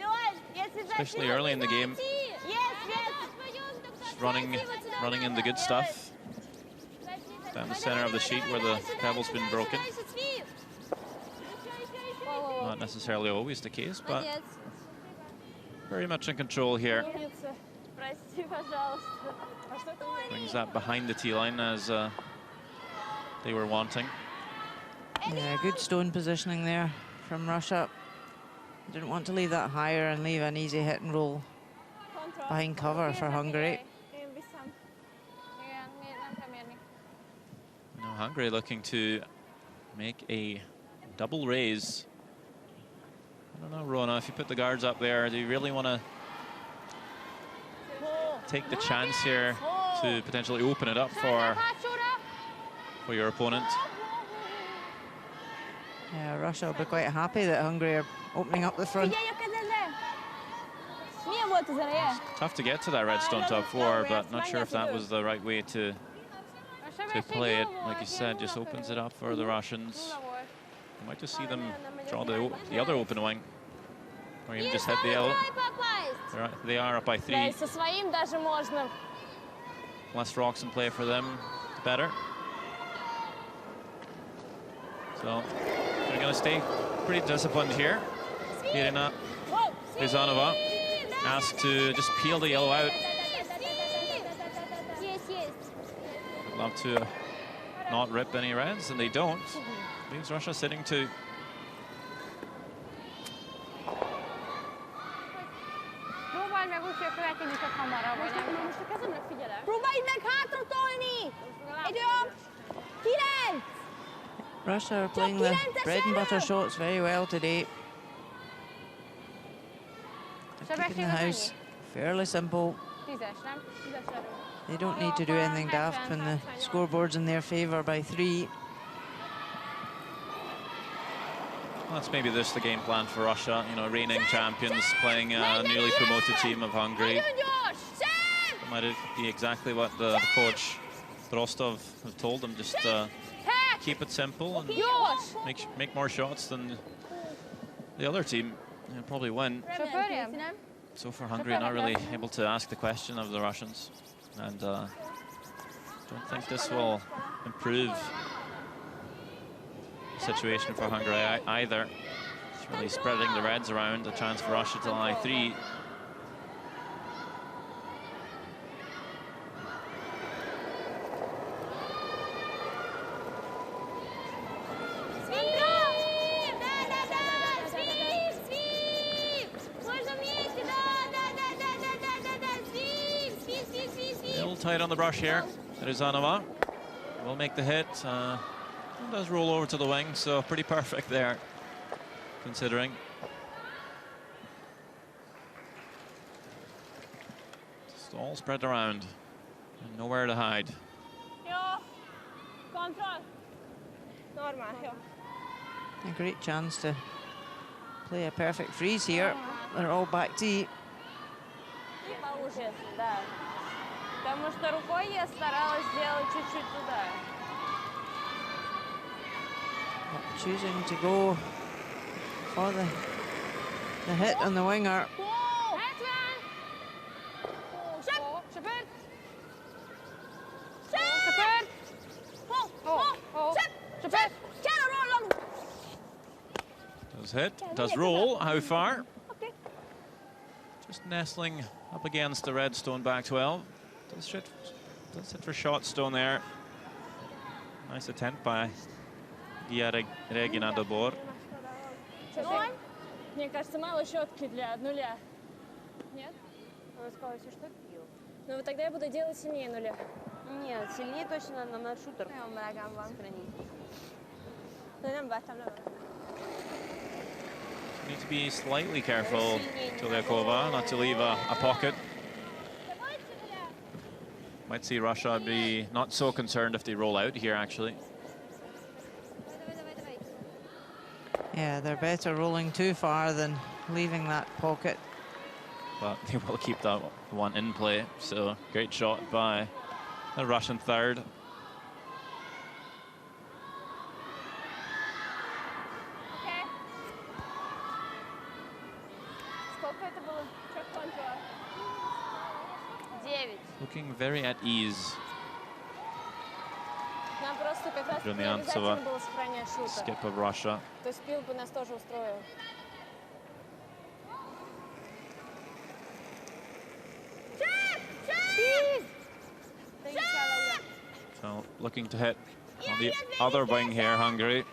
especially early in the game. Just running in the good stuff down the center of the sheet where the pebble's been broken. Not necessarily always the case, but very much in control here. Brings that behind the tee line as they were wanting. Yeah, good stone positioning there from Russia. Didn't want to leave that higher and leave an easy hit and roll behind cover for Hungary. Now Hungary looking to make a double raise. I don't know, Rona, if you put the guards up there, do you really want to take the chance here to potentially open it up for your opponent? Yeah, Russia will be quite happy that Hungary are opening up the front. Tough to get to that red stone top 4, but not sure if that was the right way to play it. Like you said, just opens it up for the Russians. You might just see them draw the other open wing, or even just hit the yellow. They are up by 3. Less rocks in play for them, the better. So they're going to stay pretty disciplined here. Irina Rizanova asked to just peel the yellow out. I'd love to not rip any reds, and they don't. Leaves Russia sitting 2. Russia are playing the bread and butter shots very well today. They're keeping the house fairly simple. They don't need to do anything daft when the scoreboard's in their favour by 3. Well, that's maybe this the game plan for Russia. You know, reigning champions playing a newly promoted team of Hungary. It might be exactly what the coach Rostov have told them. Just keep it simple and make more shots than the other team. They'll probably win. So far, Hungary not really able to ask the question of the Russians, and don't think this will improve the situation for Hungary either. It's really spreading the reds around. A chance for Russia to lie 3. Tight on the brush here. Rizanova will make the hit. Does roll over to the wing, so pretty perfect there, considering. Just all spread around and nowhere to hide. A great chance to play a perfect freeze here. They're all back tee. Потому что рукой я старалась сделать чуть-чуть туда. Choosing to go for the hit on the winger. Does hit, does roll. How far? Just nestling up against the red stone back 12. Does hit for shot stone there. Nice attempt by Regina Dobor. Мне кажется, мало щетки для 0. Нет? Он сказал, если что, пил. Ну вот тогда я буду делать сильнее 0. Нет, сильнее точно на шутер. Сохранить. Need to be slightly careful, Tuliakova, not to leave a pocket. Might see Russia be not so concerned if they roll out here, actually. Yeah, they're better rolling too far than leaving that pocket. But they will keep that one in play, so great shot by the Russian third. Looking very at ease. Rumyantseva, skip of Russia. То есть пил бы нас тоже устроил. So looking to hit on the other wing here, Hungary.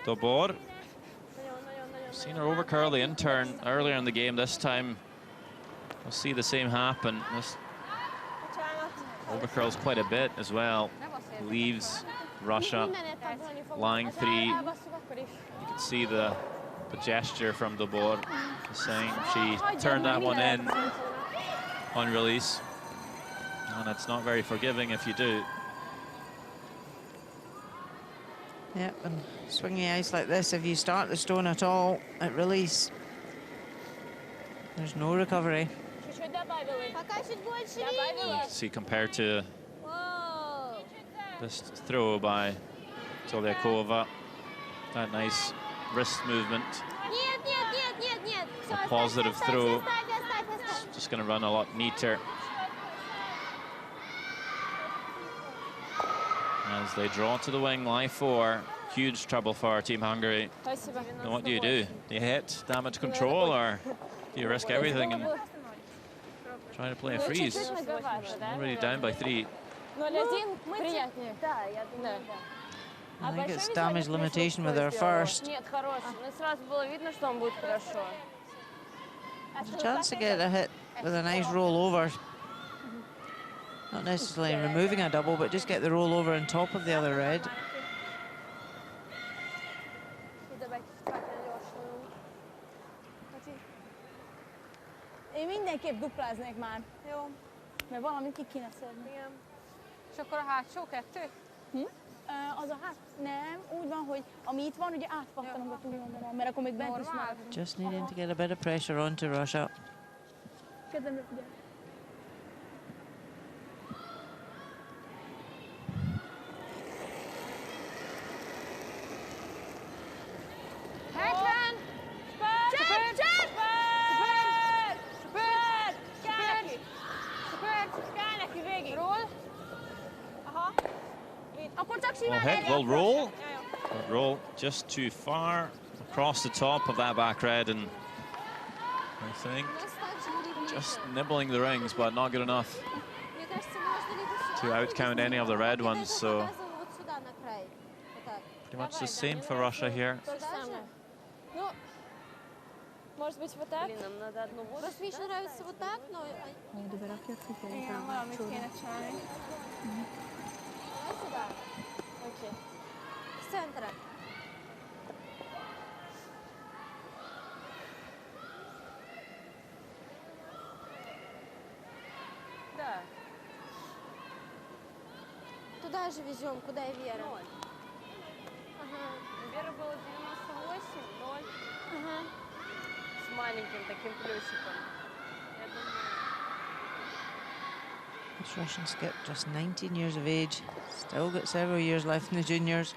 Dobor. Seen her overcurl the in-turn earlier in the game. This time we'll see the same happen. This overcurls quite a bit as well. Leaves Russia lying 3. You can see the gesture from Dobor saying she turned that one in on release. And it's not very forgiving if you do. Yep, and swinging ice like this, if you start the stone at all at release, There's no recovery. See, compared to this throw by Toliakova, that nice wrist movement, a positive throw, just going to run a lot neater. As they draw to the wing, line 4, huge trouble for Team Hungary. And what do? Do you hit damage control, or do you risk everything and try to play a freeze? Already down by 3. I think it's damage limitation with our first. There's a chance to get a hit with a nice roll over. Not necessarily removing a double, but just get the roll over on top of the other red. Én mindenképp dupláznék már. Jó. Mert valamit ki kéne szedni. Igen. És akkor a hátsó 2? Az a hát, nem, úgy van, hogy ami itt van, ugye átpattanunk a túloldalon, mert akkor még bent is már. Just needing to get a bit of pressure onto Russia. Kezdemre figyelj. Well hit, will roll. But roll just too far across the top of that back red, and I think just nibbling the rings, but not good enough to outcount any of the red ones. So pretty much the same for Russia here. Может быть, вот так? Блин, нам надо одну воду. Просто мне еще нравится вот так, но... Давай сюда. Окей. С центра. Да. Туда же везем, куда и Вера. Ага. Вера было 98, 0. Ага. С маленьким таким плюсиком. Я думаю... This Russian skip, just 19 years of age, still got several years left in the juniors.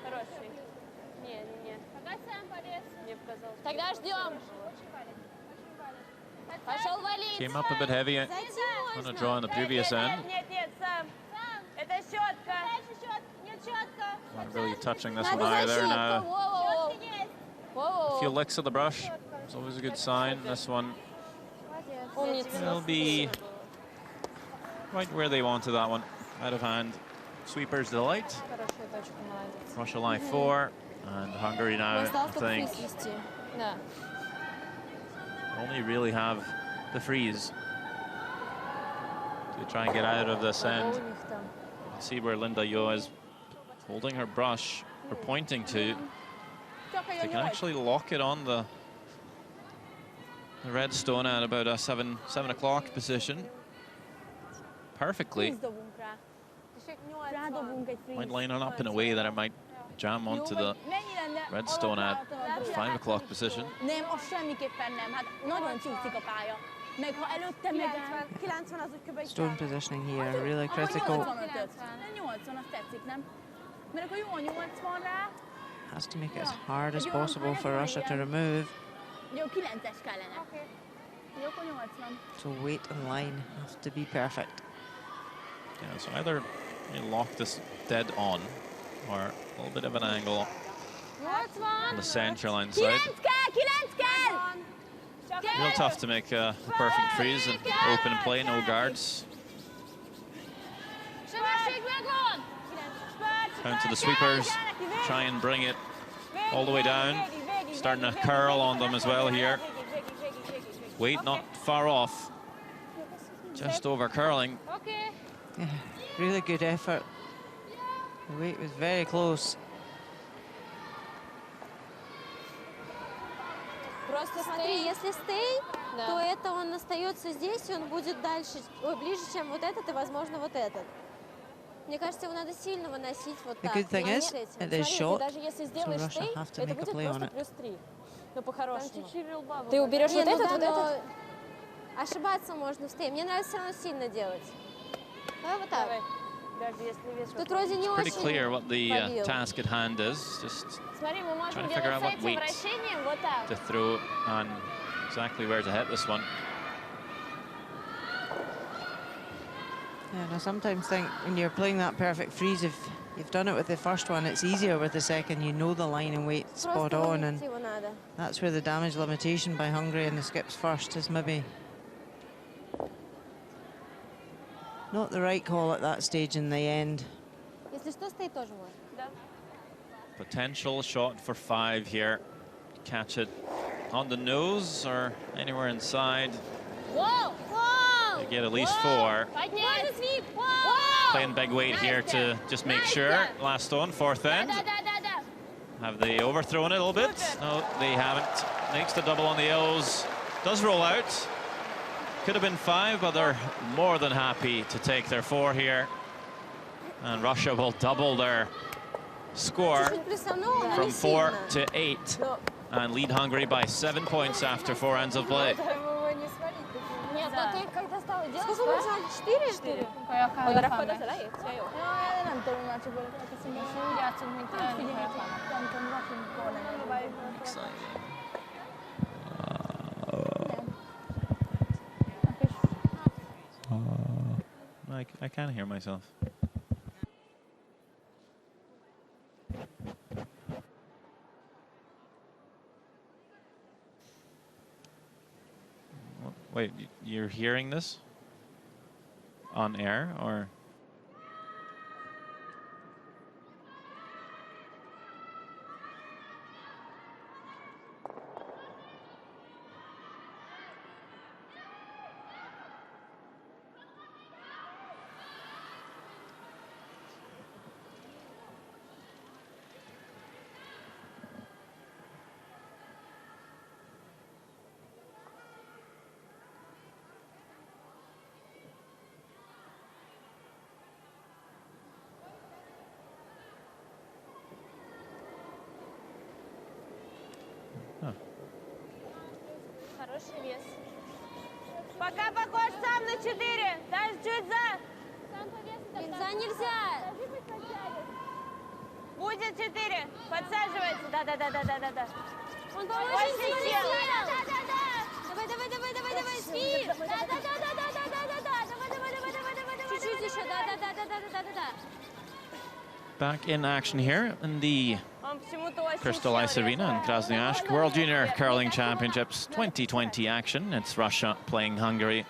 Хороший. Не. Мне показалось. Тогда ждем. Пошел валить. Came up a bit heavy on a draw on the previous end. Нет, сам. Это щетка. Not really touching this one either now. A few licks of the brush. It's always a good sign. This one will be right where they wanted that one. Out of hand. Sweeper's delight. Russia line 4. And Hungary now, I think, only really have the freeze to try and get out of this end. See where Linda Yo is holding her brush, or pointing to. They can actually lock it on the red stone at about a 7 o'clock position perfectly. Might line it up in a way that it might jam onto the red stone at 5 o'clock position. Nem, az semmiképpen nem. Hát nagyon csúszik a pálya. Meg ha előtte megáll. 90 az úgy kb. Stone positioning here, really critical. 80, az tetszik, nem? Mert akkor jó a 80-ra. Has to make it as hard as possible for Russia to remove. Jó, 9-es kellene. Jó, akkor 80. So weight and line have to be perfect. Yeah, so either you lock this dead on, or a little bit of an angle on the center line side. Real tough to make a perfect freeze and open and play, no guards. Down to the sweepers, try and bring it all the way down. Starting to curl on them as well here. Weight not far off, just over curling. Yeah, really good effort. The weight was very close. Просто смотри, если стей, то это он остается здесь, и он будет дальше, ближе, чем вот этот, и, возможно, вот этот. Мне кажется, его надо сильно выносить вот The так. good thing is, it is short, Даже если so сделаешь Russia ты, have to это make a будет play on просто it. плюс 3. Ну, по-хорошему. Ты Ты уберешь вот этот, вот но этот? ошибаться можно в стей. Мне нравится все равно сильно делать. Давай вот так. Давай. Даже если вес Тут вроде не Pretty очень clear what the побил. task at hand is. Just Смотри, мы можем trying to figure out делать what с этим weight вращением вот так. to throw and exactly where to hit this one. Yeah, and I sometimes think when you're playing that perfect freeze, if you've done it with the first one, it's easier with the second. You know the line and weight spot Просто on, and вынести его надо. that's where the damage limitation by Hungary and the skips first is maybe not the right call at that stage in the end. Если что, стей тоже можно. Да. Potential shot for 5 here. Catch it on the nose or anywhere inside. Воу! You get at least 4. Поднять! Playing big weight here to just make sure. Last on, 4th end. Да-да-да-да-да! Have they overthrown it a little bit? No, they haven't. Makes the double on the L's. Does roll out. Could have been 5, but they're more than happy to take their 4 here. And Russia will double their score Чуть-чуть плюсанул, но from не 4 сильно. to 8 and lead Hungary by 7 points after 4 ends of play. Нет, но ты когда стала делать... Сколько плюсанул? 4, что ли? Oda rakod az elejét? Ja, jó. Nem tudom, már csak úgy játszunk, mint elni. Nem tudom, rakjunk volna. Exciting. I can't hear myself. Wait, you're hearing this on air, or? Хороший вес. Пока похож сам на 4. Даже чуть за. Нельзя. Будет 4. Подсаживается. Да-да-да-да-да-да. Он очень Больше сильно. сил. Давай, спи. Да. Давай. Чуть-чуть еще. Да. Back in action here in the Он почему-то очень Crystal Ice сильно Arena in резко. Krasnoyarsk. World Junior Curling Championships 2020 action. It's Russia playing Hungary.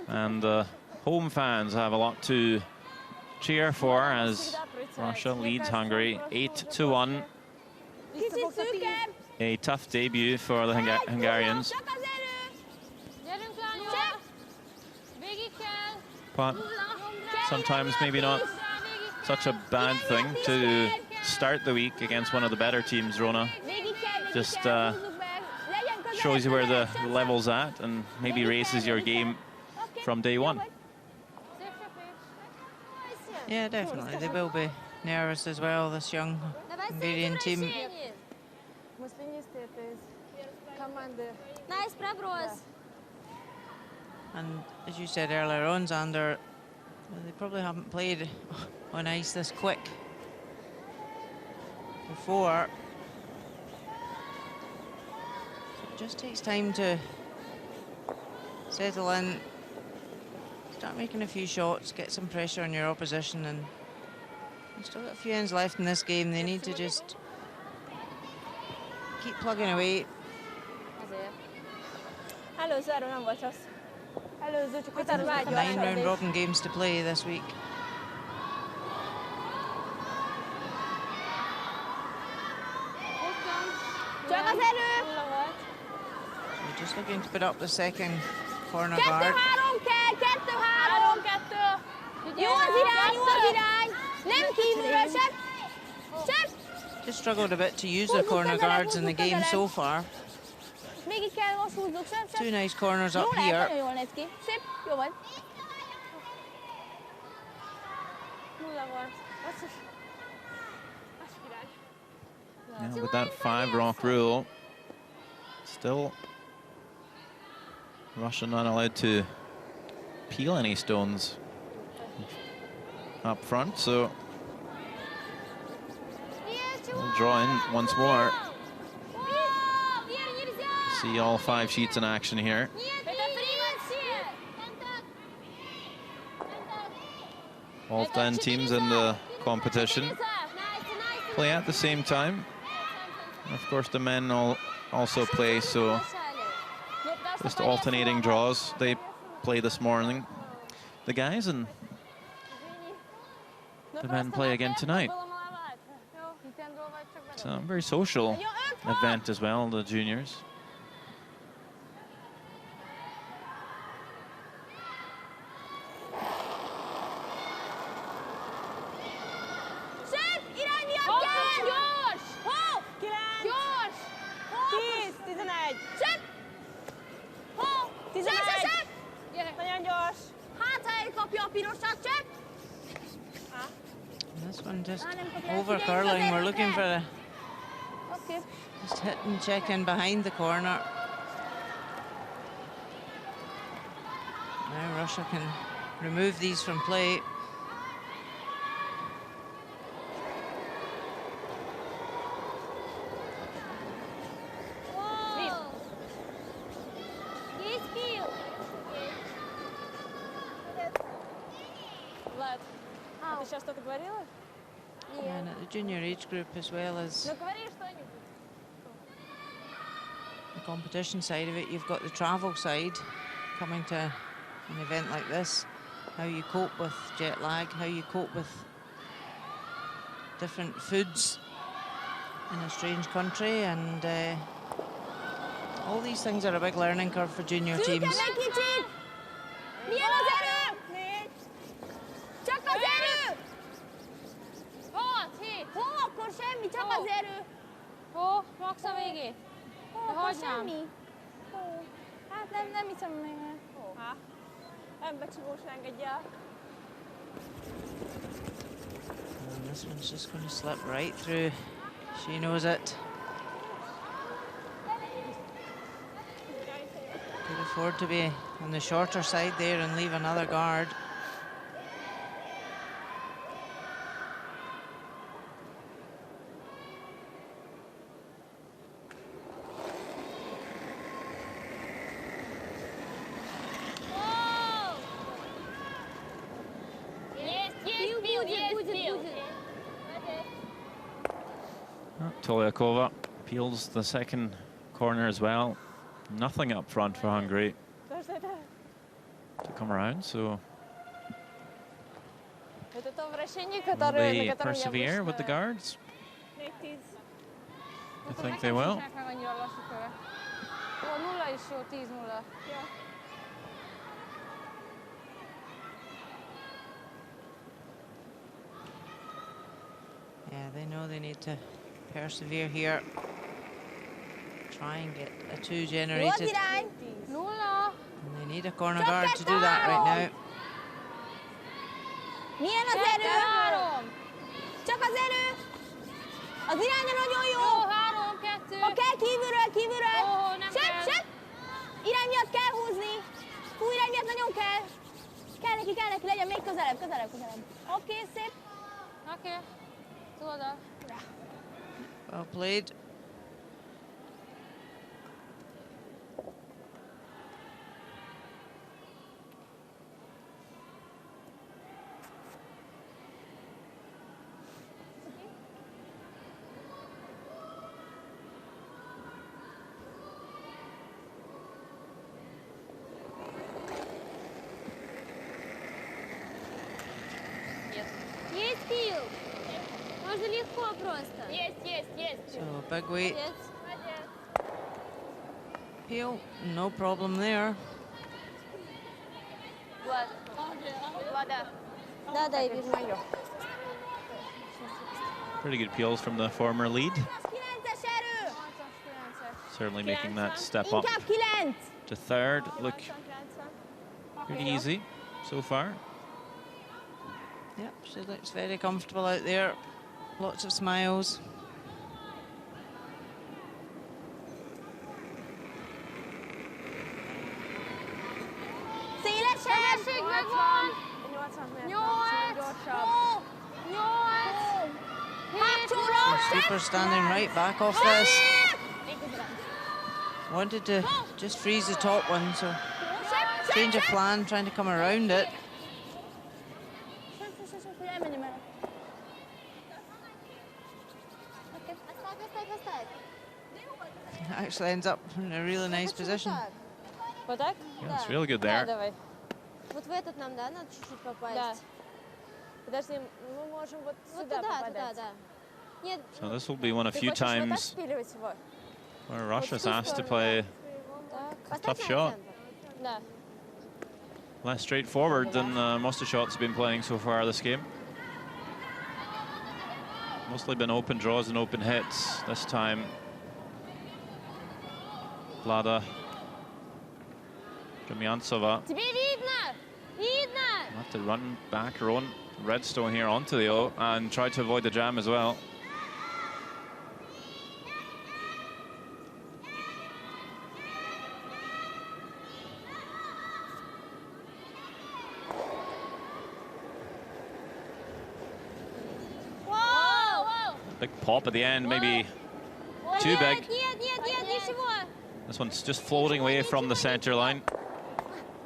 And home fans have a lot to cheer for as Russia leads Hungary 8-1. A tough debut for the Hungarians. But sometimes maybe not such a bad thing to start the week against one of the better teams, Rona. Just shows you where the level's at and maybe raises your game from day one. Yeah, definitely. They will be nervous as well, this young Hungarian team. Маслянистый это из команды. Найс проброс. And as you said earlier on, Xander, they probably haven't played on ice this quick before. So it just takes time to settle in, start making a few shots, get some pressure on your opposition, and you've still got a few ends left in this game. They need to just keep plugging away. Előző nem volt rossz. Előző csak utána 9 round robin games to play this week. Csak az erő! We're just looking to put up the second corner 2-3 guard. kell! 2-3! Jó az irány! Nem kívülről sem! Just struggled a bit to use the corner guards in the game so far. Még így kell, most húzzuk, sem! Two nice corners Jó up lehet, here. nagyon jól néz ki. Szép, jó van. Yeah, with that 5 rock rule, still Russia not allowed to peel any stones up front, so we'll draw in once more. See all 5 sheets in action here. All 10 teams in the competition play at the same time. Of course, the men also play, so just alternating draws. They play this morning, the guys, and the men play again tonight. It's a very social event as well, the juniors. This one just over curling. We're looking for a just hit and check in behind the corner. Now Russia can remove these from play. And at the junior age group, as well as the competition side of it, you've got the travel side. Coming to an event like this, how you cope with jet lag, how you cope with different foods in a strange country, and all these things are a big learning curve for junior teams. Max a végét. De hagynám. Hát nem hiszem meg. Nem becsigós engedje. And this one's just going to slip right through. She knows it. Could afford to be on the shorter side there and leave another guard. Tolyakova peels the second corner as well. Nothing up front for Hungary to come around, so will they persevere with the guards? I think they will. Yeah, they know they need to persevere here. Try and get a 2 generated. And they need a corner guard to do that right now. Milyen az erő? Csak az erő? Az iránya nagyon jó. 3-2. Ha kell kívülről. Sep. Irány miatt kell húzni. Hú, irány miatt nagyon kell. Kell neki, legyen még közelebb. Oké, szép. Oké. Tudod. Well played. Есть пил. Можно легко просто. Есть. So big weight. Peel, no problem there. Да, я вижу. Pretty good peels from the former lead. Certainly making that step up to third look pretty easy so far. Yep, she looks very comfortable out there. Lots of smiles. Sebesség megvan! 8! Super standing right back off this. Wanted to just freeze the top one, so change of plan, trying to come around it. Actually ends up in a really nice position. Вот так? Yeah, it's really good there. Давай. Вот в этот нам, да, надо чуть-чуть попасть? Да. Подожди, мы можем вот сюда попадать. Нет. So this will be one of few times where Russia's asked to play a tough shot. Да. Less straightforward than most of the shots have been playing so far this game. Mostly been open draws and open hits. This time, Vlada Rumyantsova have to run back her own Redstone here onto the O and try to avoid the jam as well. Big pop at the end, maybe too big. This one's just floating away from the center line,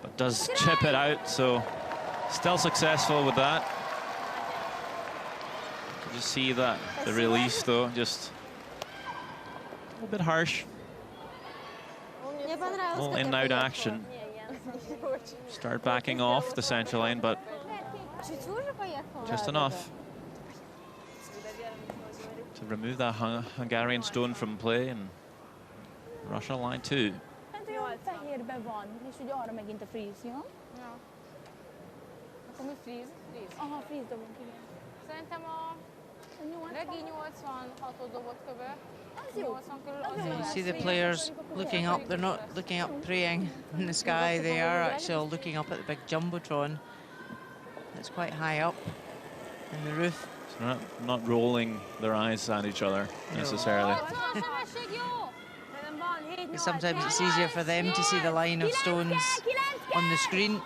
but does chip it out, so still successful with that. You just see that the release though, just a little bit harsh. A little in and out action. Start backing off the center line, but just enough to remove that Hungarian stone from play, and Russia line 2. Fehérben van, és ugye arra megint a freeze, jó? Ja. Akkor mi freeze? Freeze. Aha, freeze dobunk, igen. Szerintem a Regi 86-ot dobott kb. Az jó. 80 körül az You jó. see the players looking up. They're not looking up praying in the sky. They are actually all looking up at the big jumbotron. It's quite high up in the roof. So not rolling their eyes at each other necessarily. Sometimes it's easier for them to see the line of stones on the screen.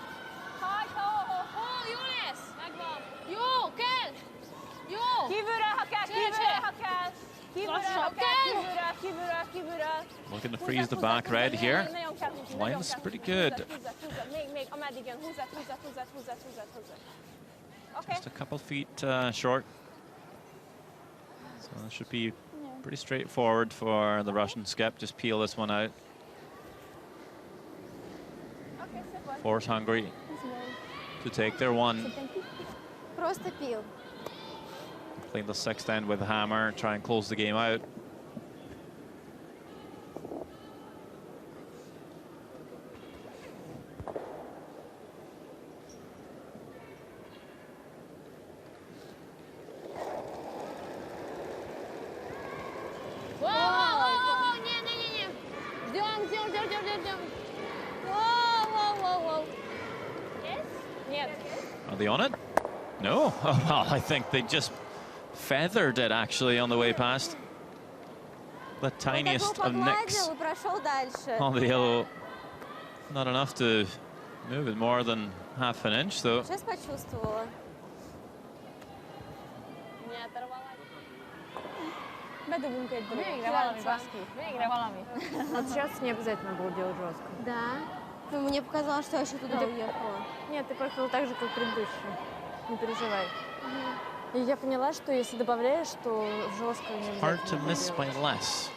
Looking to freeze the back red here. Line's pretty good. Just a couple feet short. So that should be pretty straightforward for the Russian skep. Just peel this one out. Force Hungary to take their one. Просто пил. Clean the sixth end with a hammer, try and close the game out. Are they on it? No? Oh, well, I think they just feathered it actually on the way past. The tiniest of nicks on the yellow. Not enough to move it more than half an inch though. Сейчас почувствовала. Bedobunk egy dolgot. Végre valami, baszki. Végre valami. Вот сейчас не обязательно было делать жестко. Да? Ну, мне показалось, что я еще туда уехала. Нет, ты проехала так же, как предыдущий. Не переживай. И я поняла, что если добавляешь, то жестко не обязательно. Hard to miss by less.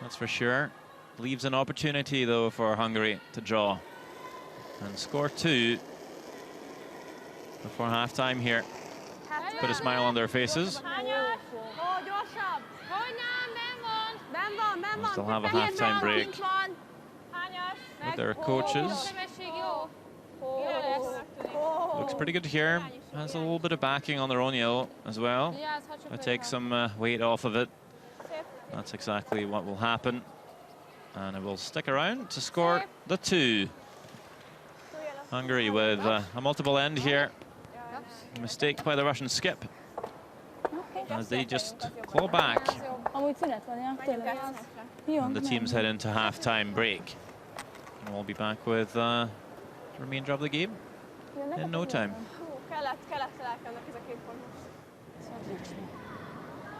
That's for sure. Leaves an opportunity though for Hungary to draw and score 2 before halftime here. Put a smile on their faces. We'll still have a halftime break with their coaches. Looks pretty good here. Has a little bit of backing on their own yellow as well. I take some weight off of it. That's exactly what will happen. And it will stick around to score the 2. Hungary with a multiple end here. Mistake by the Russian skip as they just claw back. And the teams head into half-time break. And we'll be back with the remainder of the game in no time.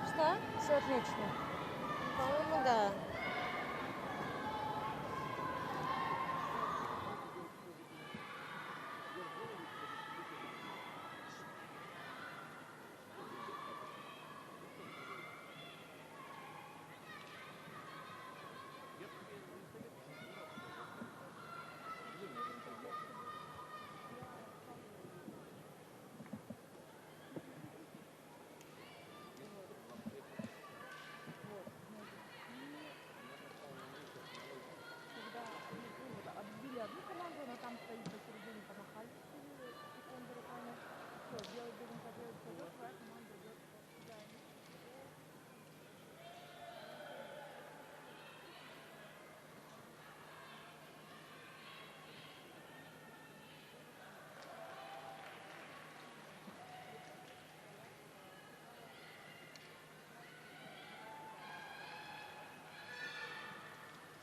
Что? Все отлично. По-моему, да.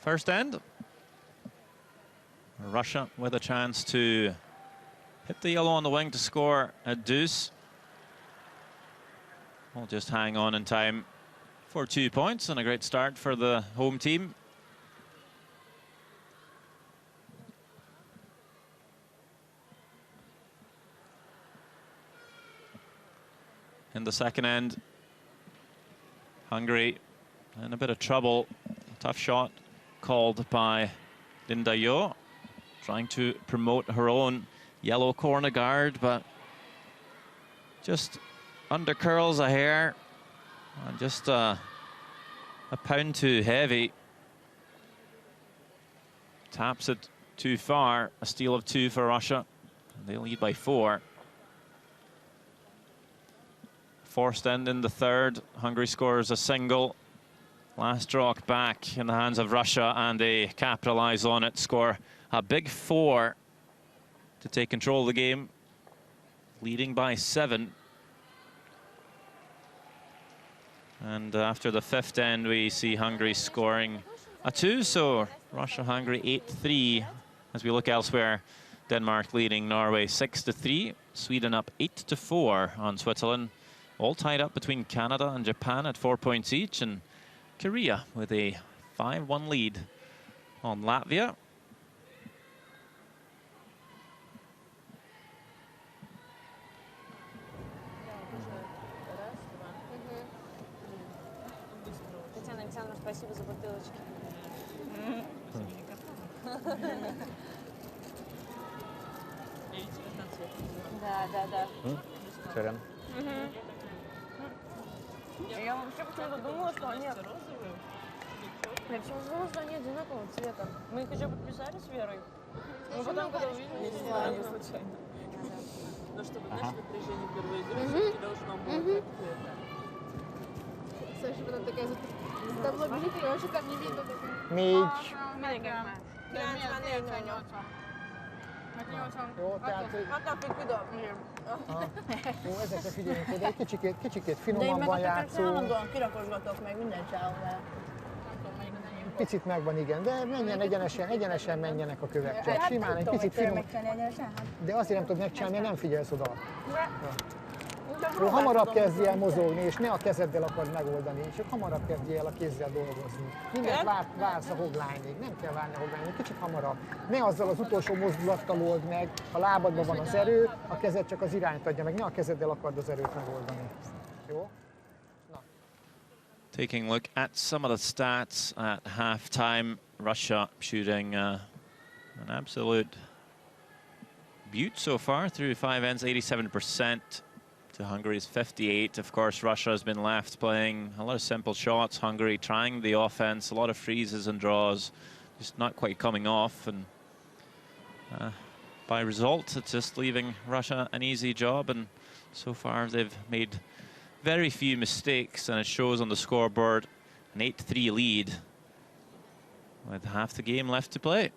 First end. Russia with a chance to hit the yellow on the wing to score a deuce. We'll just hang on in time for 2 points and a great start for the home team. In the second end, Hungary in a bit of trouble. Tough shot called by Linda Yo, trying to promote her own yellow corner guard, but just under curls a hair and just a pound too heavy. Taps it too far. A steal of 2 for Russia. They lead by 4. Forced end in the third. Hungary scores a single. Last rock back in the hands of Russia, and they capitalize on it, score a big 4 to take control of the game, leading by 7. And after the fifth end, we see Hungary scoring a 2, so Russia-Hungary 8-3. As we look elsewhere, Denmark leading Norway 6-3, Sweden up 8-4 on Switzerland, all tied up between Canada and Japan at 4 points each, and Korea with a 5-1 lead on Latvia. Александровна, спасибо за бутылочки. Да. Сорян. Я вообще почему-то думала, что они... Я почему-то думала, что они одинакового цвета. Мы их еще подписали с Верой. Но потом, когда увидели, не знаю, не случайно. Но чтобы, знаешь, напряжение первой игры все-таки должно было как-то... Саша потом такая давно бежит, и вообще там не видно. Négy. Jó, tehát... Jó, ezekre figyeljünk oda, egy kicsikét finomabban játszunk. Kirakosgatok meg mindent csinálom. Picit megvan, igen, de menjen egyenesen menjenek a kövek. Csak simán, egy picit finom. De azért nem tudod megcsinálni, mert nem figyelsz oda. Jó, hamarabb kezdj el mozogni, és ne a kezeddel akard megoldani, csak hamarabb kezdj el a kézzel dolgozni. Mindent vársz a hoglányig, nem kell várni a hoglányig, kicsit hamarabb. Ne azzal az utolsó mozdulattal old meg, a lábadban van az erő, a kezed csak az irányt adja meg, ne a kezeddel akard az erőt megoldani. Jó? Na. Taking a look at some of the stats at halftime, Russia shooting an absolute beaut so far through 5 ends, 87%. To Hungary's 58. Of course, Russia has been left playing a lot of simple shots. Hungary trying the offense, a lot of freezes and draws, just not quite coming off. And by result, it's just leaving Russia an easy job. And so far, they've made very few mistakes, and it shows on the scoreboard an 8-3 lead with half the game left to play.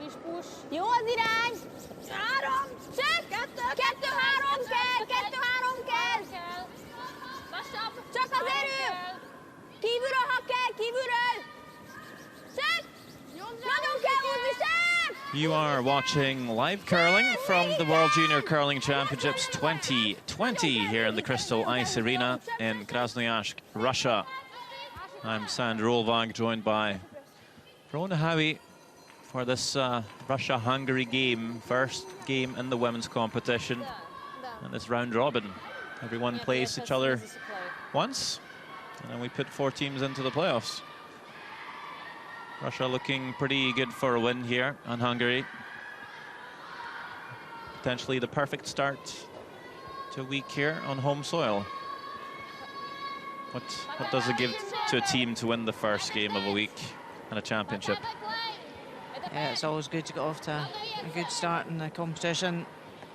kis push. Jó az irány! 3! Check! 2-3 kell! 2-3 kell! Lassabb! Csak az erő! Kívülről, ha kell, kívülről! Check! Nagyon kell húzni, check! You are watching live curling from the World Junior Curling Championships 2020 here in the Crystal Ice Arena in Krasnoyarsk, Russia. I'm Sandra Olvag, joined by Rona Howie for this Russia-Hungary game, first game in the women's competition. And this round robin, everyone plays each other once, and then we put 4 teams into the playoffs. Russia looking pretty good for a win here on Hungary. Potentially the perfect start to a week here on home soil. What does it give to a team to win the first game of a week in a championship? Yeah, it's always good to get off to a good start in the competition.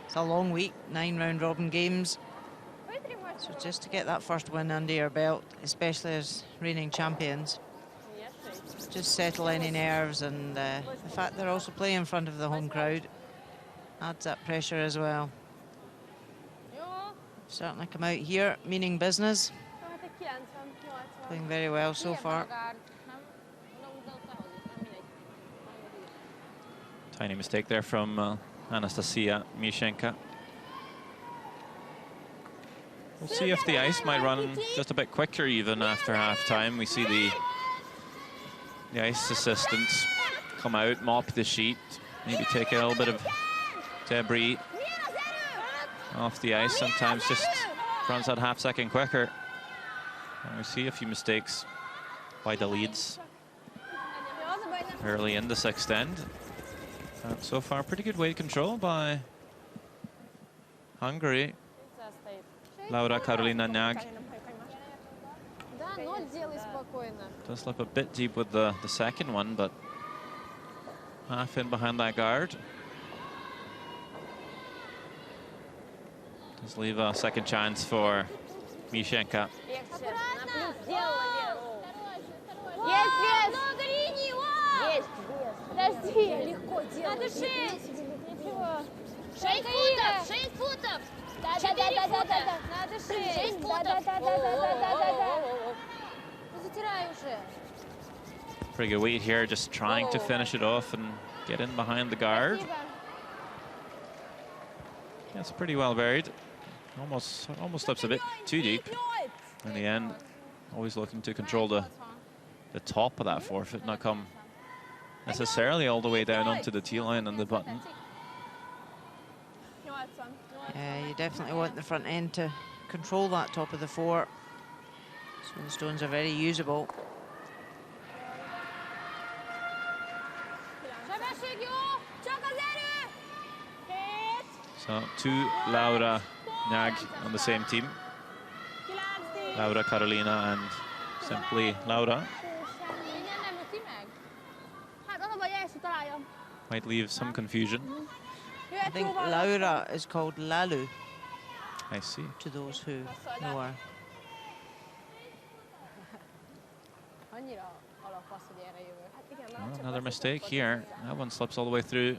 It's a long week, 9 round robin games. So just to get that first win under your belt, especially as reigning champions, just settle any nerves, and the fact they're also playing in front of the home crowd adds that pressure as well. Certainly come out here meaning business. Playing very well so far. Tiny mistake there from Anastasia Mishenka. We'll see if the ice might run just a bit quicker even after half-time. We see the ice assistants come out, mop the sheet, maybe take a little bit of debris off the ice. Sometimes just runs that half-second quicker. And we see a few mistakes by the leads early in the 6th end. So far, pretty good weight control by Hungary. Laura Karolina Nag does look a bit deep with the second one, but half in behind that guard. Does leave a second chance for Mishenka. Pretty good weight here, just trying to finish it off and get in behind the guard. That's pretty well buried. Almost slips a bit too deep in the end. Always looking to control the top of that forfeit, not come necessarily all the way down onto the tee line and the button. Yeah, you definitely want the front end to control that top of the 4. So the stones are very usable. So 2 Laura Nag on the same team. Laura Karolina and simply Laura. Might leave some confusion. I think Laura is called Lalu. I see. To those who know her. Well, another mistake here. That one slips all the way through.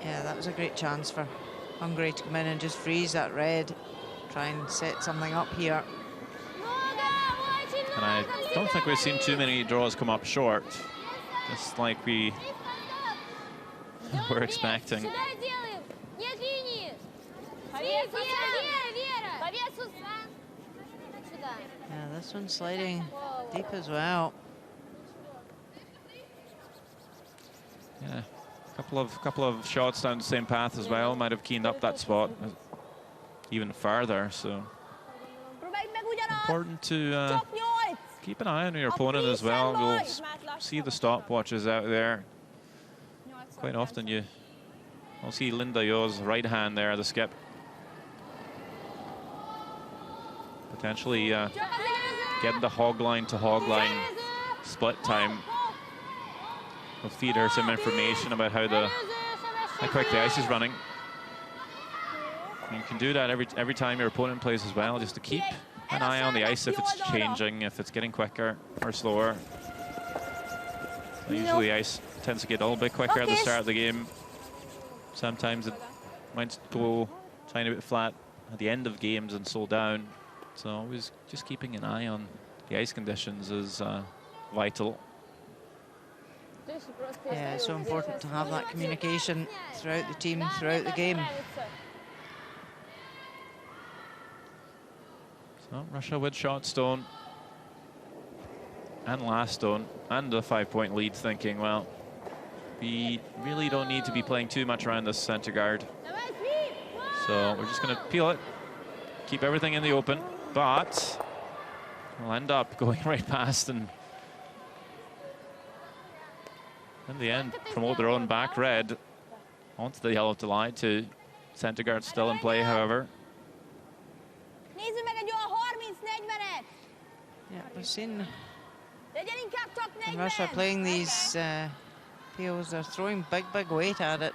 Yeah, that was a great chance for Hungary to come in and just freeze that red, try and set something up here. And I don't think we've seen too many draws come up short, just like we were expecting. Yeah, this one's sliding deep as well. Yeah, a couple of shots down the same path as well might have keened up that spot even farther. So important to keep an eye on your opponent as well. We'll see the stopwatches out there. Quite often I'll see Linda Yo's right hand there, the skip. Potentially getting the hog line to hog line split time will feed her some information about how quick the ice is running. And you can do that every time your opponent plays as well, just to keep an eye on the ice if it's changing, if it's getting quicker or slower. Usually ice tends to get a little bit quicker at the start of the game. Sometimes it might go a tiny bit flat at the end of games and slow down. So always just keeping an eye on the ice conditions is vital. Yeah, it's so important to have that communication throughout the team, throughout the game. So Russia with shot stone and last stone and a 5-point lead, thinking, well, we really don't need to be playing too much around this center guard. So we're just going to peel it, keep everything in the open, but we'll end up going right past and in the end promote their own back red onto the yellow to lie to center guard still in play, however. Yeah, we've seen in Russia playing these peels, they're throwing big weight at it.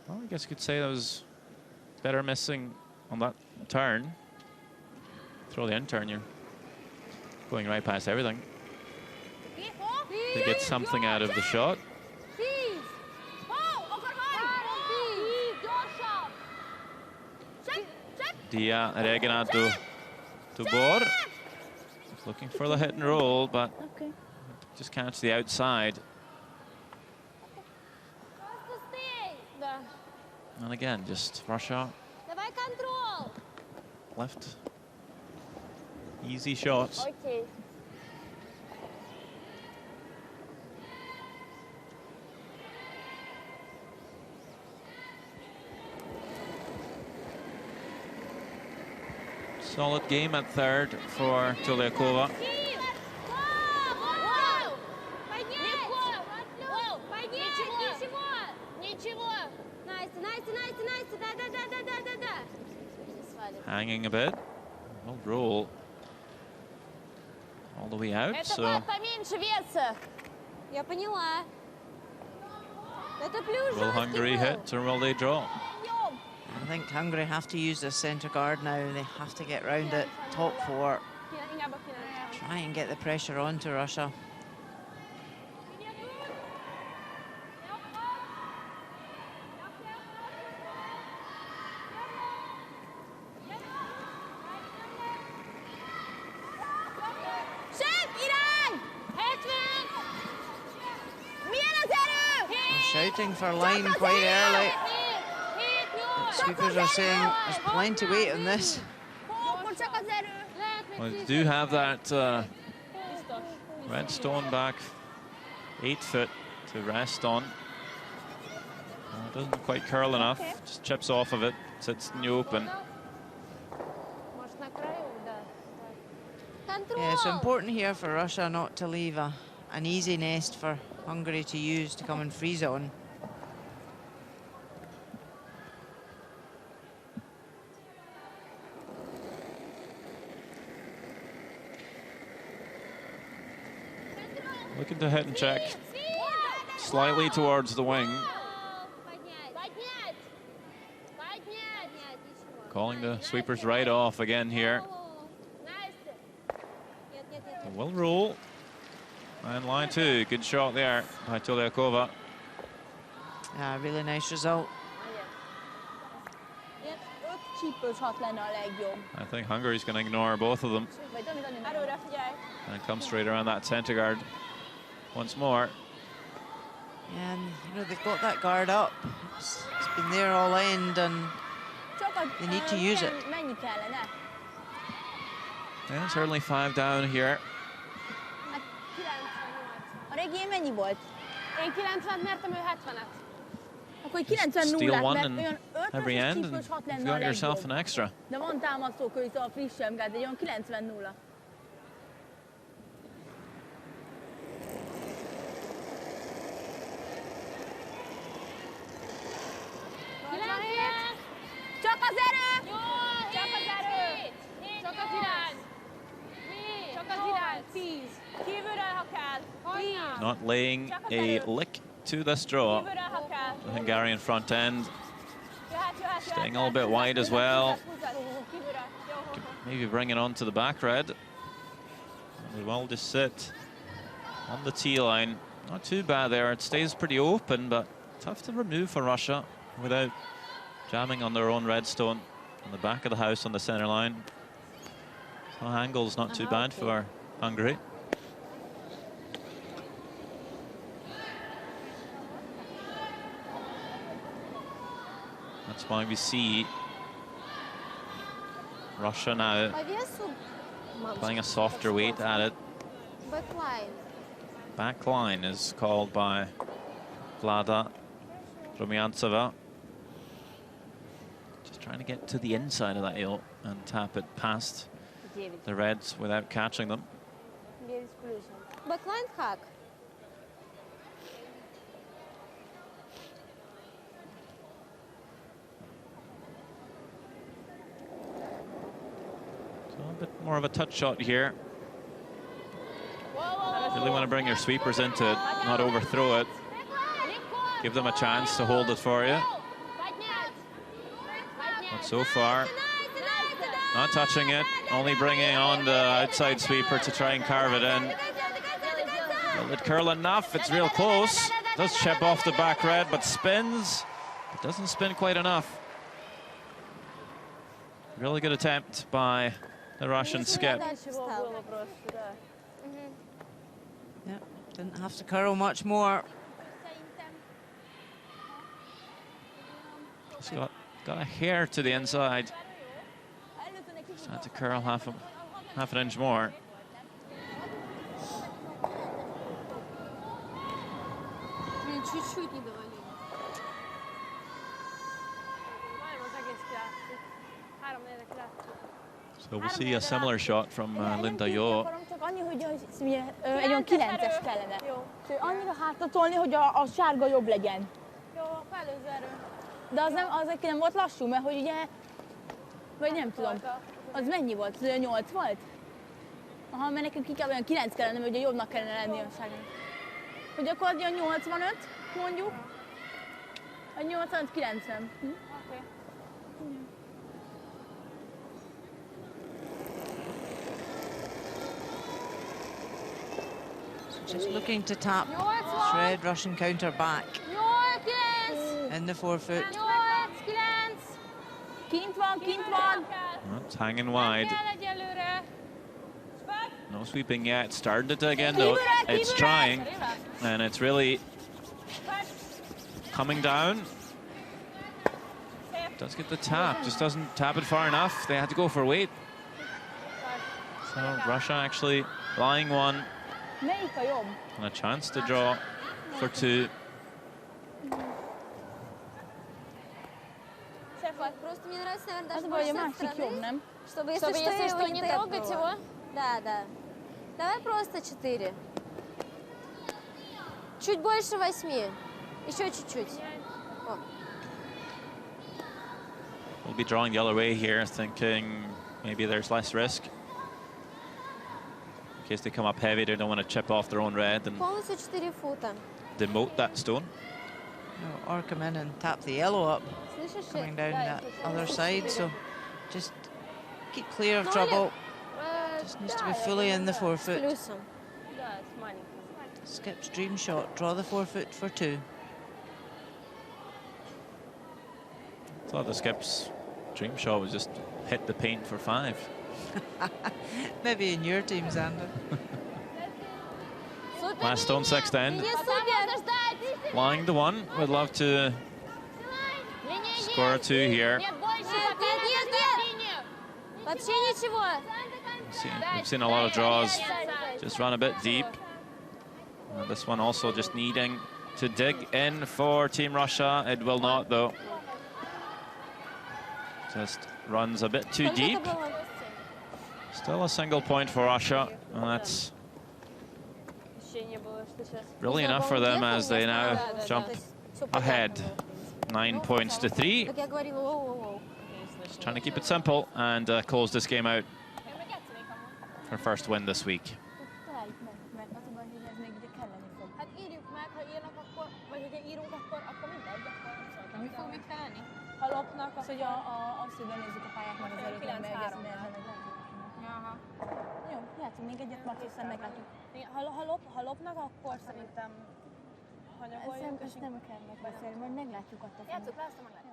Well, I guess you could say that was better missing on that turn. Throw the end turn, you're going right past everything. To get something out of the shot. Dia Regina to Bor. Looking for the hit and roll, but just catch the outside. And again, just Russia left. Easy shots. Solid game at third for Tuliakova. Hanging a bit. Will roll all the way out, so will Hungary hit or will they draw? I think Hungary have to use their centre guard now. They have to get round it, top four. Try and get the pressure on to Russia. They're shouting for line quite early. Sweepers are saying there's plenty weight on this. Well, they do have that red stone back 8 foot to rest on. It doesn't quite curl enough, just chips off of it, sits in the open. Yeah, it's important here for Russia not to leave an easy nest for Hungary to use to come and freeze on. Looking to hit and check slightly towards the wing. Calling the sweepers right off again here. Will roll. And line two, good shot there by Tuliakova. Yeah, really nice result. I think Hungary's going to ignore both of them and come straight around that center guard once more. And you know, they've got that guard up. It's been there all end, and they need to use it. Yeah, certainly 5 down here. Steal one in every end, and you've got yourself an extra. Not laying a lick to this draw. The Hungarian front end staying a little bit wide as well. Maybe bring it on to the back red. They will just sit on the tee line. Not too bad there. It stays pretty open, but tough to remove for Russia without jamming on their own redstone on the back of the house on the center line. So angle's not too bad for Hungary. That's why we see Russia now playing a softer weight at it. Back line is called by Vlada Rumyantseva. Just trying to get to the inside of that eel and tap it past the reds without catching them. Backline hack. So a bit more of a touch shot here. Really want to bring your sweepers into it, not overthrow it. Give them a chance to hold it for you. But so far, not touching it, only bringing on the outside sweeper to try and carve it in. Will it curl enough? It's real close. Does chip off the back red, but spins. It doesn't spin quite enough. Really good attempt by the Russian skip. Yeah, didn't have to curl much more. It's got a hair to the inside. Just had to curl half an inch more. So we'll see a similar shot from Linda Jó. Annyi, hogy egy olyan 9-es kellene. Annyira hátra tolni, hogy a sárga jobb legyen. Jó, akkor előző erő. De az nem volt lassú, mert hogy ugye, vagy nem tudom, az mennyi volt? Az 8 volt? Aha, mert nekünk inkább olyan 9 kellene, hogy ugye jobbnak kellene lenni a sárgának. Hogy akkor adja 85, mondjuk. A 85-90. Oké. Just looking to tap this red Russian counter back in the forefoot. Kint van. It's hanging wide. No sweeping yet. Started it again though. It's trying, and it's really coming down. Does get the tap, just doesn't tap it far enough. They had to go for weight. So Russia actually lying one. And a chance to draw for two. Просто мне нравится, наверное, даже больше больше со стороны, чтобы если что, не трогать его. Да. Давай просто 4. Чуть больше 8. Еще чуть-чуть. We'll be drawing the other way here, thinking maybe there's less risk. In case they come up heavy, they don't want to chip off their own red and Полностью 4 фута. demote that stone. Or come in and tap the yellow up, Слышишь? coming down that other side. So just keep clear of trouble. Just needs to be fully in the forefoot. Плюсом. Skip's dream shot, draw the forefoot for two. Thought the skip's dream shot was just hit the paint for 5. Maybe in your team, Xander. Last stone, sixth end. Flying the one. Would love to score a 2 here. Вообще ничего. We've seen a lot of draws just run a bit deep. This one also just needing to dig in for Team Russia. It will not though. Just runs a bit too deep. Still a single point for Russia, and that's really enough for them as they now jump ahead 9 points to 3. Just trying to keep it simple and close this game out for first win this week. Ha lopnak, az, hogy azt, hogy benézzük a pályát, meg az előtt, meg megegyezni. Jó, játszunk még egyet, max, aztán meglátjuk. Ha lopnak, akkor szerintem hanyagoljuk. Ezt nem kell megbeszélni, majd meglátjuk ott a filmet. Játsszuk le, aztán meglátjuk.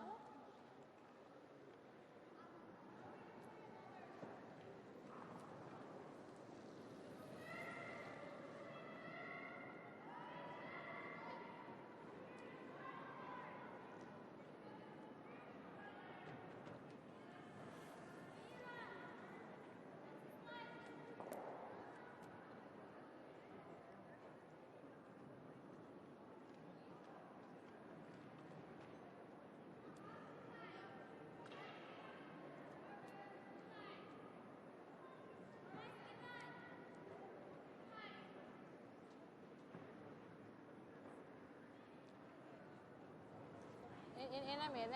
Én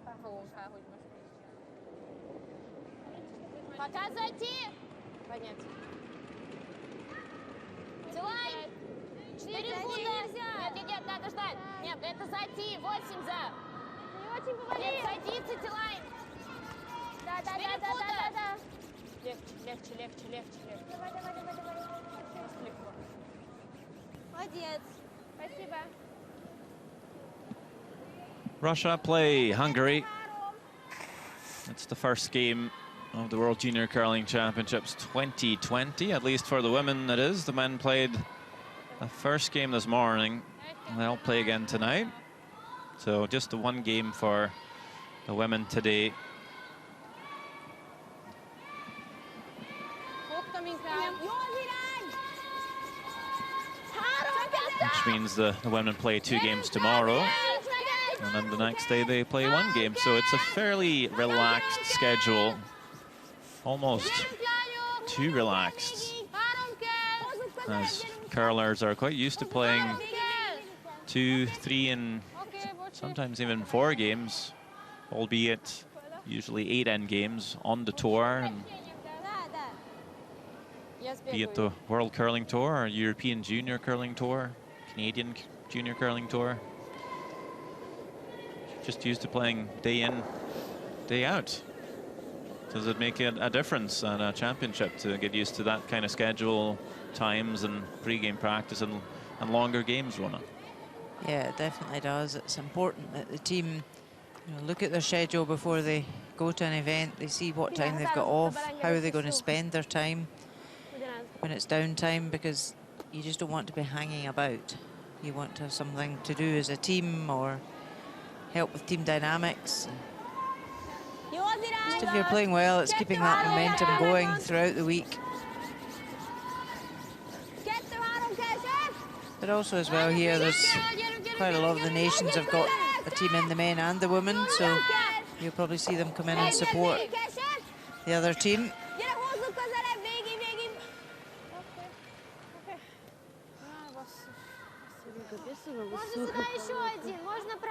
nem fogom fel, hogy most Пока зайти! Понять. Тилай! 4 фута! Нет, надо ждать! Нет, это зайти! 8 за! Не очень говори! Нет, садиться, Тилай! Да. Легче. Давай. Легко. Молодец. Спасибо. Russia play Hungary. It's the first game of the World Junior Curling Championships 2020, at least for the women it is. The men played the first game this morning, and they'll play again tonight. So just the one game for the women today. Which means the women play 2 games tomorrow. And then the next day they play 1 game, so it's a fairly relaxed schedule. Almost too relaxed, as curlers are quite used to playing 2, 3, and sometimes even 4 games, albeit usually 8 end games on the tour, and be it the World Curling Tour or European Junior Curling Tour, Canadian Junior Curling Tour. Just used to playing day in, day out. Does it make a difference at a championship to get used to that kind of schedule, times and pre-game practice and longer games, Rona? Yeah, it definitely does. It's important that the team look at their schedule before they go to an event. They see what time they've got off, how are they going to spend their time when it's downtime, because you just don't want to be hanging about. You want to have something to do as a team or help with team dynamics. Just if you're playing well, it's keeping that momentum going throughout the week. But also as well here, there's quite a lot of the nations have got a team in the men and the women, so you'll probably see them come in and support the other team.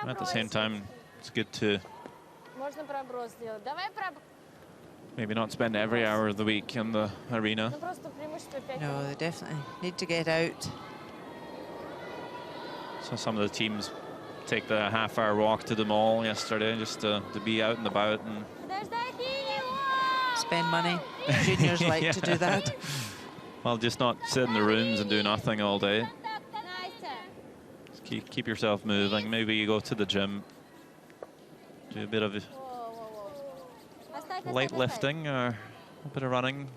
At the same time, it's good to maybe not spend every hour of the week in the arena. No, they definitely need to get out. So some of the teams take the half-hour walk to the mall yesterday just to be out and about and spend money. Juniors like to do that. Well, just not sit in the rooms and do nothing all day. Just keep yourself moving. Maybe you go to the gym, do a bit of light lifting or a bit of running.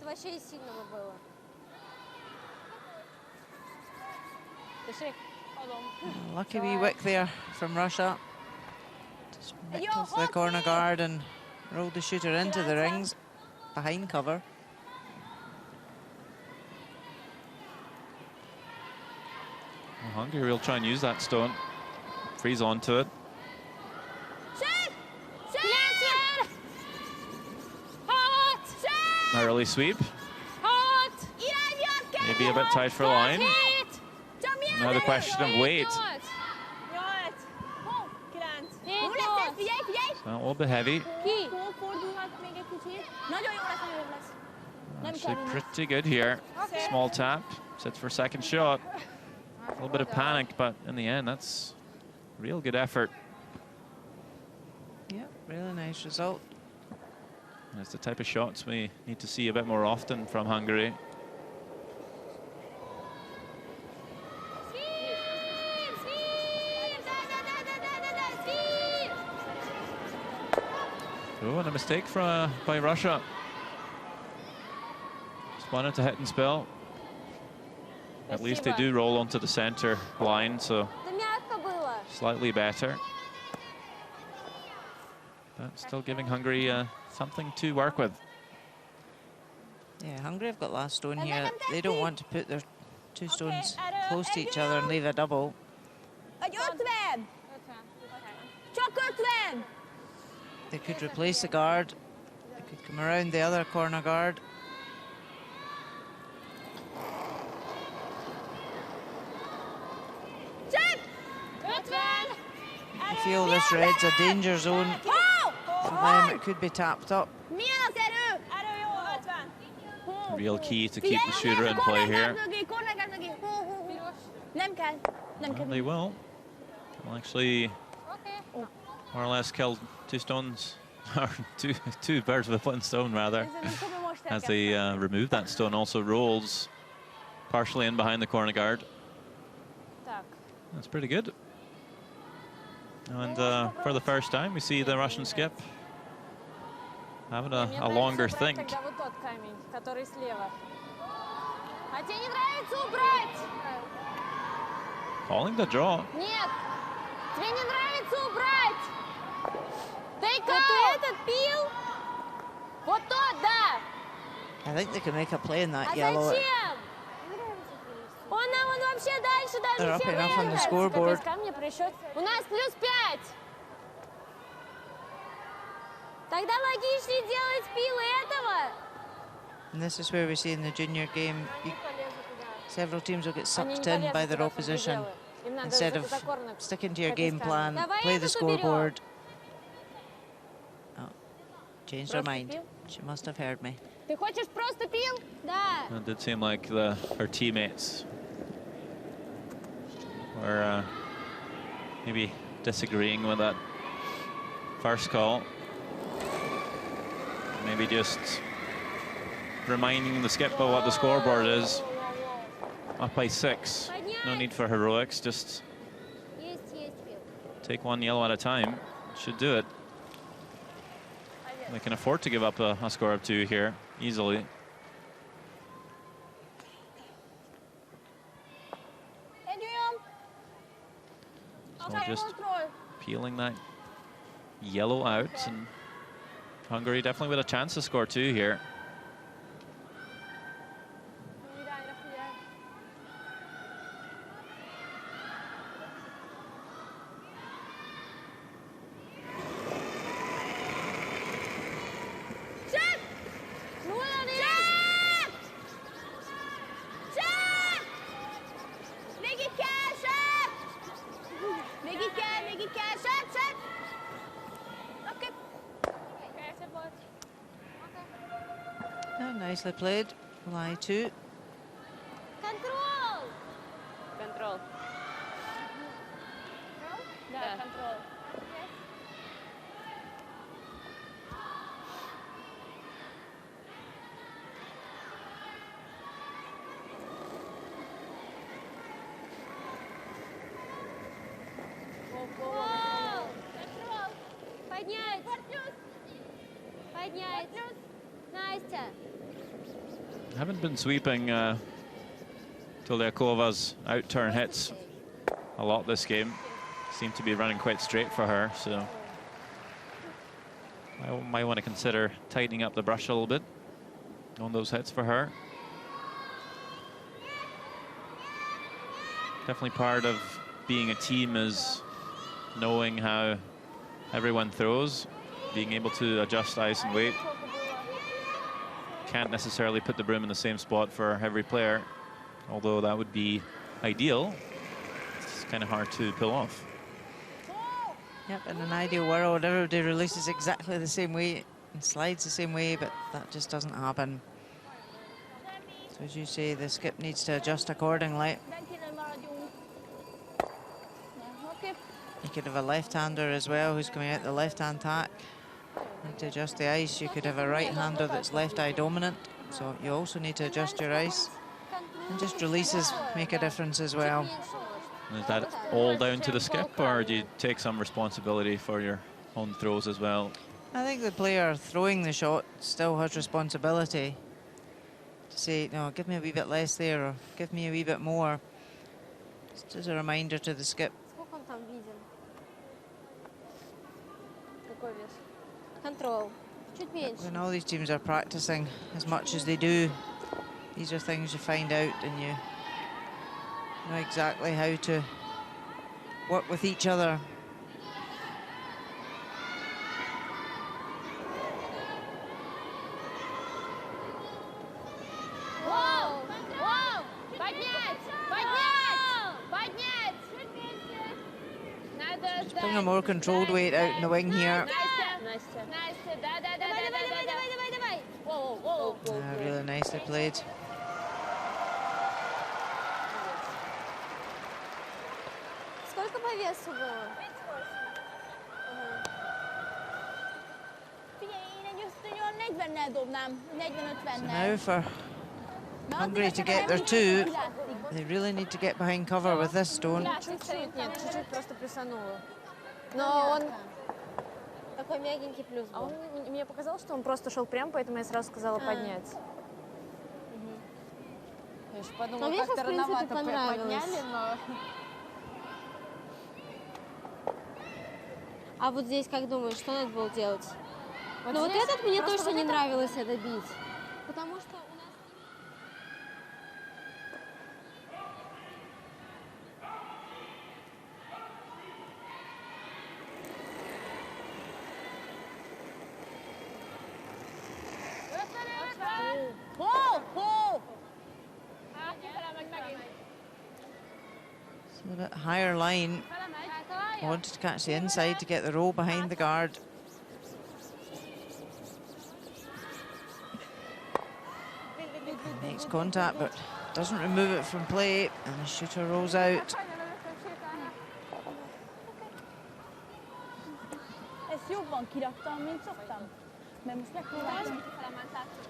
Lucky wee wick there from Russia. Just nicked off the corner guard and rolled the shooter into the rings behind cover. Well, Hungary will try and use that stone. Freeze onto it. Early sweep. Maybe a bit tight for line. Now the question of weight. So a little bit heavy. Actually pretty good here. Small tap. Sets for second shot. A little bit of panic, but in the end, that's real good effort. Yep, really nice result. And it's the type of shots we need to see a bit more often from Hungary. Oh, and a mistake by Russia. Just wanted to hit and spill. At least they do roll onto the center line, so slightly better. But still giving Hungary something to work with. Yeah, Hungary have got last stone here. They don't want to put their two stones close to each other and leave a double. They could replace the guard. They could come around the other corner guard. I feel this red's a danger zone for them. It could be tapped up. Real key to keep the shooter in play here. Well, they will. They'll actually more or less kill two stones, or two birds with one stone rather, as they remove that stone. Also rolls partially in behind the corner guard. That's pretty good. And for the first time, we see the Russian skip having a longer think. Calling the draw. I think they can make a play in that yellow. They're up enough on the scoreboard. And this is where we see in the junior game, several teams will get sucked in by their opposition. Instead of sticking to your game plan, play the scoreboard. Oh, changed her mind. She must have heard me. It did seem like her teammates were maybe disagreeing with that first call. Maybe just reminding the skip of what the scoreboard is. Up by 6. No need for heroics, just take one yellow at a time. Should do it. They can afford to give up a score of 2 here easily. So just peeling that yellow out, and Hungary definitely with a chance to score 2 here. Nicely played. Lie 2. Control. Control. Yeah, control. Поднять. Поднять. Настя. Haven't been sweeping Tulyakova's out-turn hits a lot this game. Seem to be running quite straight for her, so I might want to consider tightening up the brush a little bit on those hits for her. Definitely part of being a team is knowing how everyone throws, being able to adjust ice and weight. Can't necessarily put the broom in the same spot for every player, although that would be ideal. It's kind of hard to pull off. Yep, in an ideal world, everybody releases exactly the same way and slides the same way, but that just doesn't happen. So as you say, the skip needs to adjust accordingly. You could have a left-hander as well who's coming out the left-hand tack. Need to adjust the ice. You could have a right-hander that's left-eye dominant, so you also need to adjust your ice. And just releases make a difference as well. Is that all down to the skip, or do you take some responsibility for your own throws as well? I think the player throwing the shot still has responsibility to say, no, give me a wee bit less there, or give me a wee bit more. Just as a reminder to the skip. Сколько он там виден? Какой вес? Control. Чуть меньше. When all these teams are practicing as much as they do, these are things you find out and you know exactly how to work with each other. Just bring a more controlled weight out in the wing here. Really nicely played. Сколько по весу было? So now for Hungary to get their two, they really need to get behind cover with this stone. Чуть-чуть, нет, чуть-чуть просто плюсануло. Но он такой мягенький плюс был. Мне показалось, что он просто шел прям, поэтому я сразу сказала поднять. Я же подумала, как-то рановато подняли, но... А вот здесь, как думаешь, что надо было делать? Ну вот этот мне точно не нравилось это бить. Потому что у нас... So a bit higher line. Wanted to catch the inside to get the roll behind the guard. Makes contact but doesn't remove it from play, and the shooter rolls out.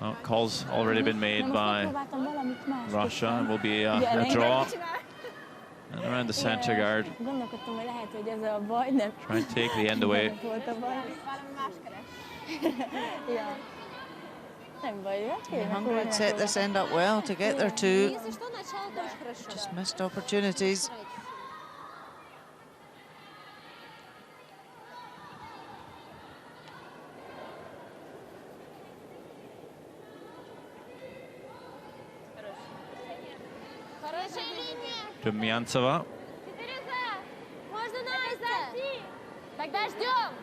Oh, call's already been made by Russia, and will be a draw. And around the center guard. Try and take the end away. Hungary had set this end up well to get their two. Just missed opportunities. Dumyantseva.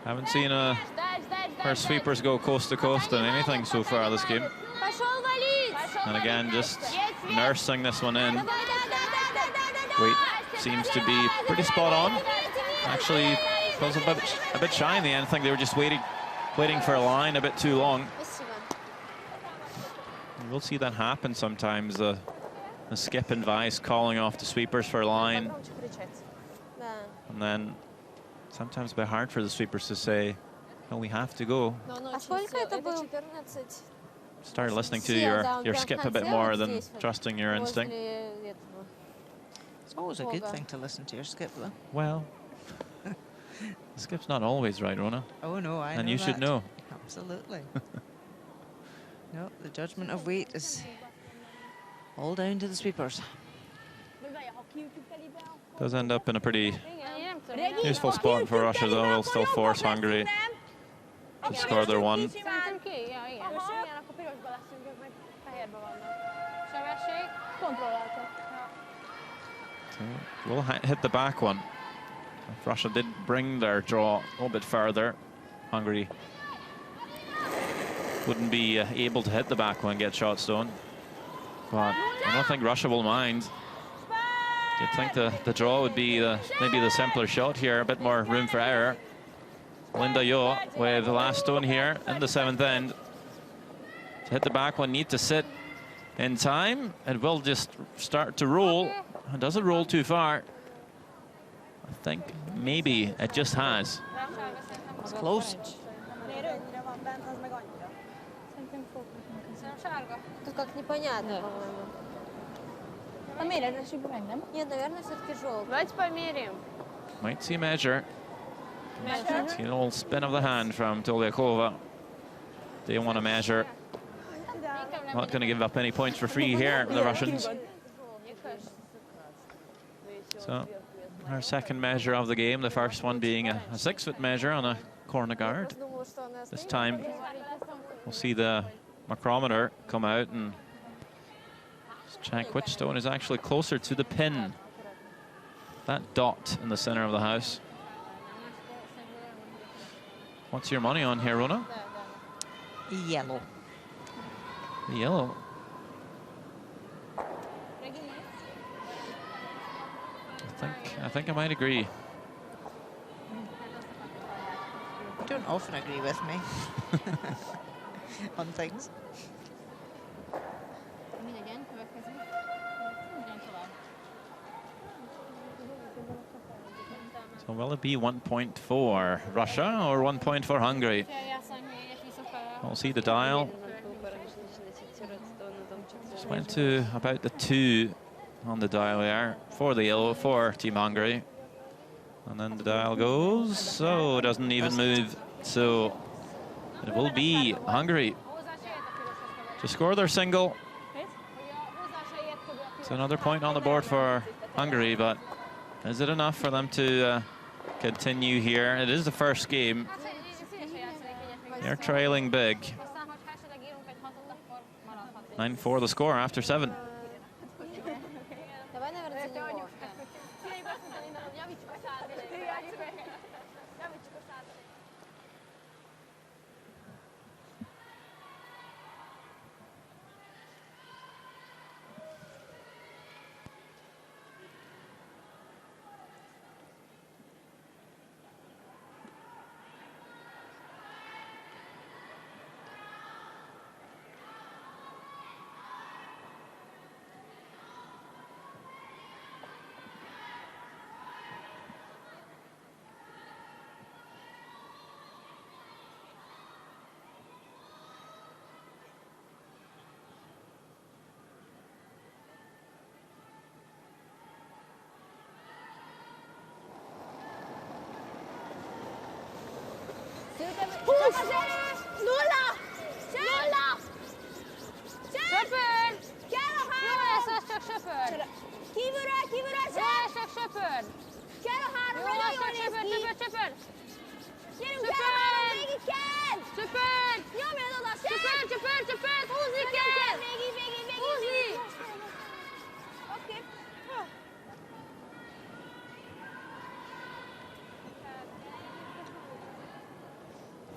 Haven't seen her sweepers go coast to coast on anything so far this game. And again, just nursing this one in. Weight seems to be pretty spot on. Actually, was a bit shy in the end. I think they were just waiting for a line a bit too long. We'll see that happen sometimes. The skip and vice calling off the sweepers for a line. And then sometimes a bit hard for the sweepers to say, no, we have to go. Start listening to your skip a bit more than trusting your instinct. It's always a good thing to listen to your skip, though. Well, the skip's not always right, Rona. Oh, no, I know And you should know. Absolutely. No, the judgment of weight is all down to the sweepers. Does end up in a pretty useful spot for Russia, though. Will still force Hungary to score their one. So we'll hit the back one. If Russia did bring their draw a little bit further, Hungary wouldn't be able to hit the back one, get shot stone. But I don't think Russia will mind. You'd think the draw would be maybe the simpler shot here, a bit more room for error. Linda Yo with the last stone here in the seventh end. To hit the back one, need to sit in time. It will just start to roll. Does it roll too far? I think maybe it just has. It's close. Тут как непонятно, по-моему. Померяй, это шибурань, да? Нет, наверное, все-таки желтый. Давайте померяем. Might see measure. See an old spin of the hand from Tolyakova. They want to measure. Not going to give up any points for free here, the Russians. So, our second measure of the game, the first one being a 6-foot measure on a corner guard. This time, we'll see the micrometer come out and check which stone is actually closer to the pin. That dot in the center of the house. What's your money on here, Rona? Yellow. Yellow. I think I might agree. You don't often agree with me on things. So will it be 1 point for Russia or 1 point for Hungary? We'll see the dial. Just went to about the 2 on the dial there for the yellow for Team Hungary. And then the dial goes, so it doesn't even move. So it will be Hungary to score their single. It's another point on the board for Hungary, but is it enough for them to continue here? It is the first game. They're trailing big. 9-4 the score after 7.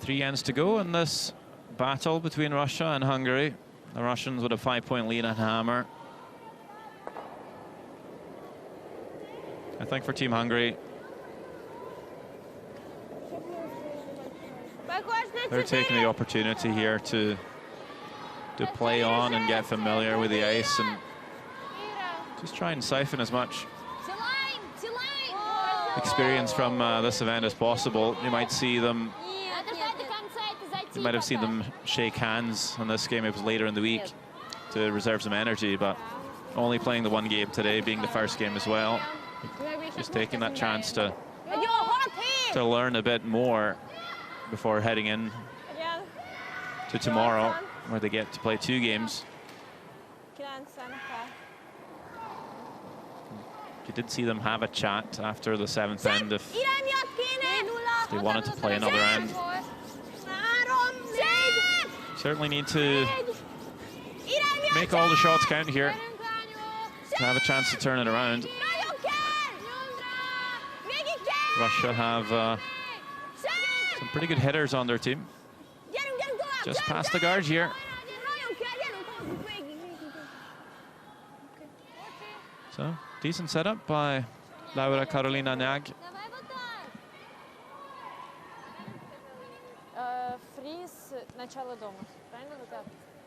Three ends to go in this battle between Russia and Hungary. The Russians with a 5-point lead at hammer. I think for Team Hungary, they're taking the opportunity here to play on and get familiar with the ice and just try and siphon as much experience from this event as possible. You might see them. You might have seen them shake hands in this game. It was later in the week to reserve some energy, but only playing the one game today, being the first game as well. Just taking that chance to learn a bit more before heading in to tomorrow, where they get to play 2 games. You did see them have a chat after the 7th end if they wanted to play another end. Certainly need to make all the shots count here to have a chance to turn it around. Russia have some pretty good hitters on their team. Just past the guard here. So, decent setup by Laura Karolina Nag.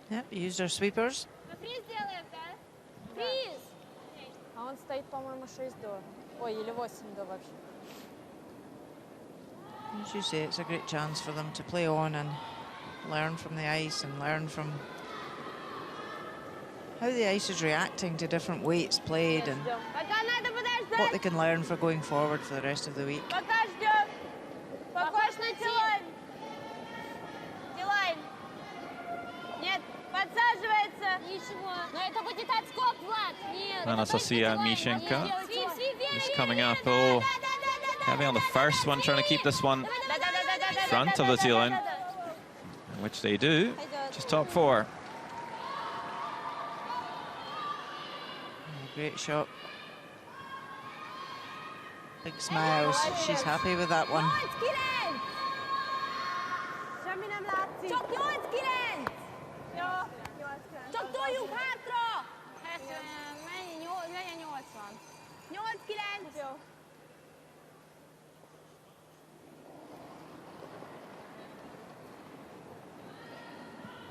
Yep, used our sweepers. As you say, it's a great chance for them to play on and learn from the ice and learn from how the ice is reacting to different weights played and what they can learn for going forward for the rest of the week. Anastasia Mishenka is coming up. Oh, heavy on the first one, trying to keep this one in front of the tee line, which they do. Just top 4. Great shot. Big smiles. She's happy with that one. Csak 8-9! Jó, 8-9. Csak toljunk hátra! Mennyi? Legyen 80. 8-9! Jó.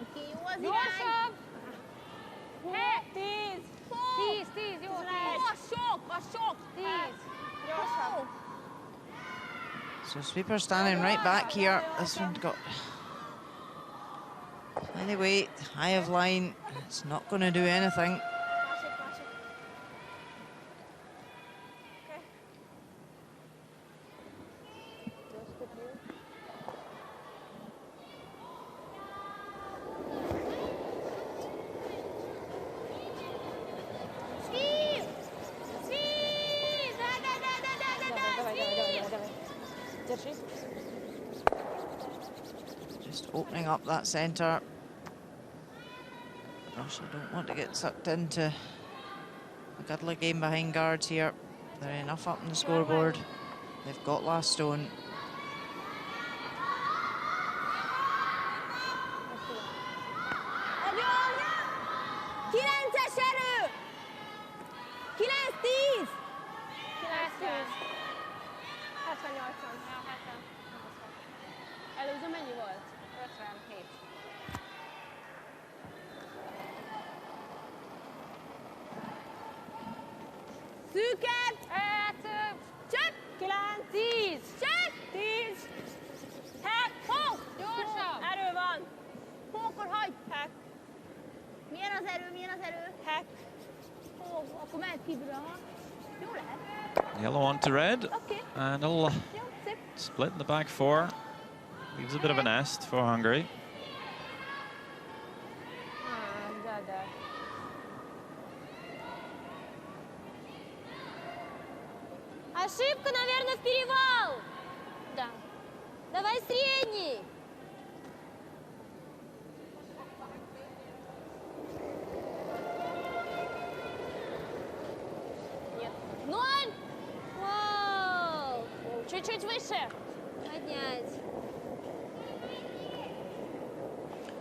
Oké, jó az irány. Gyorsabb! 10! 10, jó. Az sok! 10. Gyorsabb. So sweeper standing right back here. This one's got plenty of weight, high of line. It's not going to do anything. Just opening up that centre. Russia don't want to get sucked into a cuddly game behind guards here. They're enough up on the scoreboard. They've got last stone. Előző mennyi volt? 57. Szűkebb! Csöpp! 9! 10! Csöpp! 10! Hack! Hó! Gyorsabb! Erő van! Hókor hagyd! Hack! Milyen az erő? Hack! Hó, akkor mehet kívülre, ha? Jó lehet. Yellow on to red. Okay. And a little Jó, szép. split in the back 4. Leaves a bit of a nest for Hungary. Ошибка, наверное, в перевал. Да. Давай средний. Нет. 0. Вау. Чуть-чуть выше. Поднять.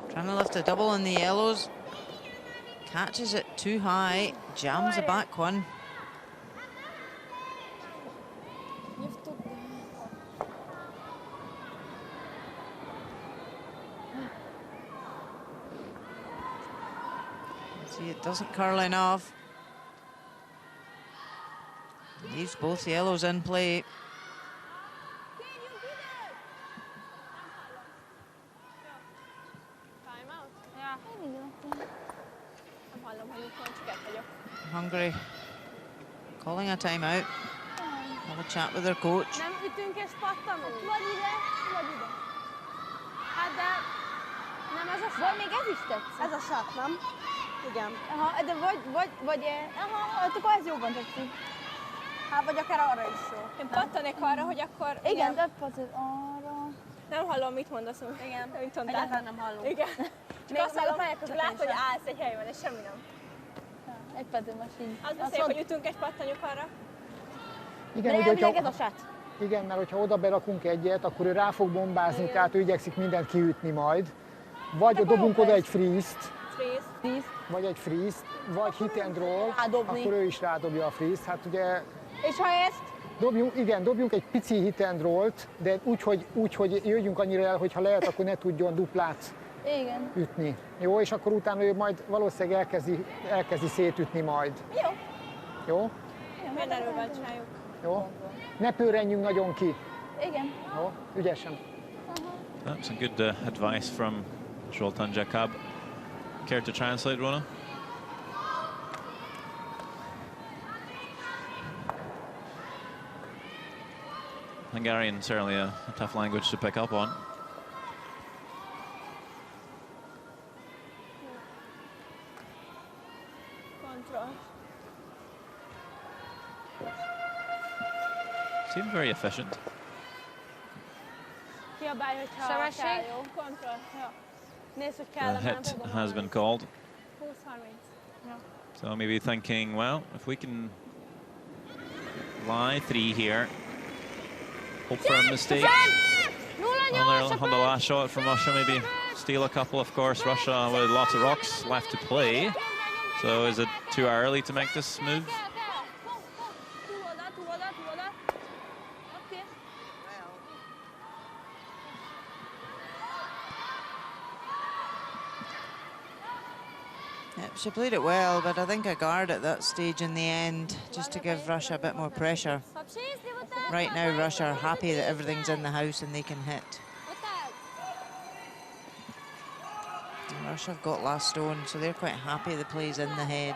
Trying to lift a double on the yellows. Catches it too high. Jams the back one. See, it doesn't curl enough. Leaves both yellows in play. Hungary calling a timeout. Have a chat with their coach. Nem ütünk és pattanunk? Vagy ide, vagy ide. Hát de nem ez a sát. Vagy még ez is tetszik. Ez a sát, nem? Igen. Aha, de vagy aha, akkor ez jobban tetszik. Hát vagy akár arra is jó. Én pattanék arra, hogy akkor... Igen, de pattan arra. Nem hallom, mit mondasz. Igen. Egyáltalán nem hallom. Igen. Csak azt hallom, csak látod, hogy állsz egy helyben, és semmi nem. Egy pattanymasín. Az beszél, hogy ütünk egy pattanyok arra. Igen, ugye, igen, mert hogyha oda berakunk egyet, akkor ő rá fog bombázni, igen. Tehát ő igyekszik mindent kiütni majd. Vagy dobunk oda egy freeze-t, vagy egy freeze-t, vagy hit and roll, akkor ő is rádobja a freeze-t. Hát ugye... És ha ezt? Dobjunk egy pici hit and rollt, de úgy, hogy jöjjünk annyira el, hogyha lehet, akkor ne tudjon duplát ütni. Jó, és akkor utána ő majd valószínűleg elkezdi szétütni majd. Jó. Jó? Milyen erővel csináljuk. Jó? Ne pörrenjünk nagyon ki. Igen. Jó? Ügyesen. That's some good advice from Zoltán Jakab. Care to translate, Rona? Hungarian, certainly a tough language to pick up on. Seemed very efficient. The hit has been called. So maybe thinking, well, if we can lie 3 here, hope for a mistake on the last shot from Russia, maybe steal a couple. Of course, Russia with lots of rocks left to play. So is it too early to make this move? Yep, she played it well, but I think a guard at that stage in the end, just to give Russia a bit more pressure. Right now, Russia are happy that everything's in the house and they can hit. And Russia have got last stone, so they're quite happy the play's in the head.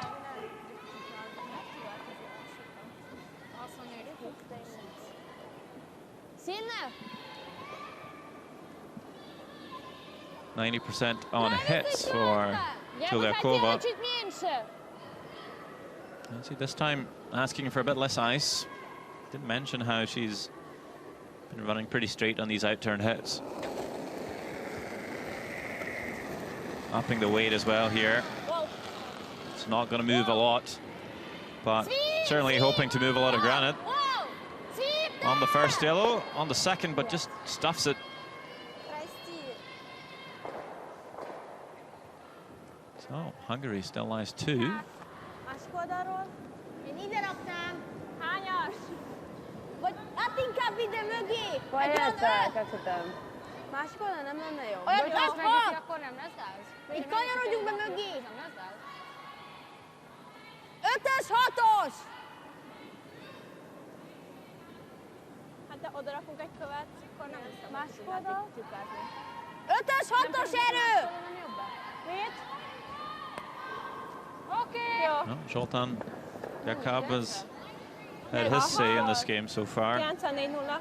Сильно? 90% on hits for Tuliakova. See, this time asking for a bit less ice. Didn't mention how she's been running pretty straight on these out-turn hits. Upping the weight as well here. It's not going to move a lot, but certainly hoping to move a lot of granite. On the first yellow, on the second, but just stuffs it. So Hungary still lies 2. Másik oldal nem lenne jó? Olyan lesz meg, akkor nem lesz gáz. Így kanyarodjunk be mögé. Nem lesz gáz. 5-ös, 6-os! Hát de oda rakunk egy követ, akkor nem lesz. Másik oldal? 5-ös, 6-os erő! Mit? Oké. Zoltán Jakab has had his say in this game so far. 94-0.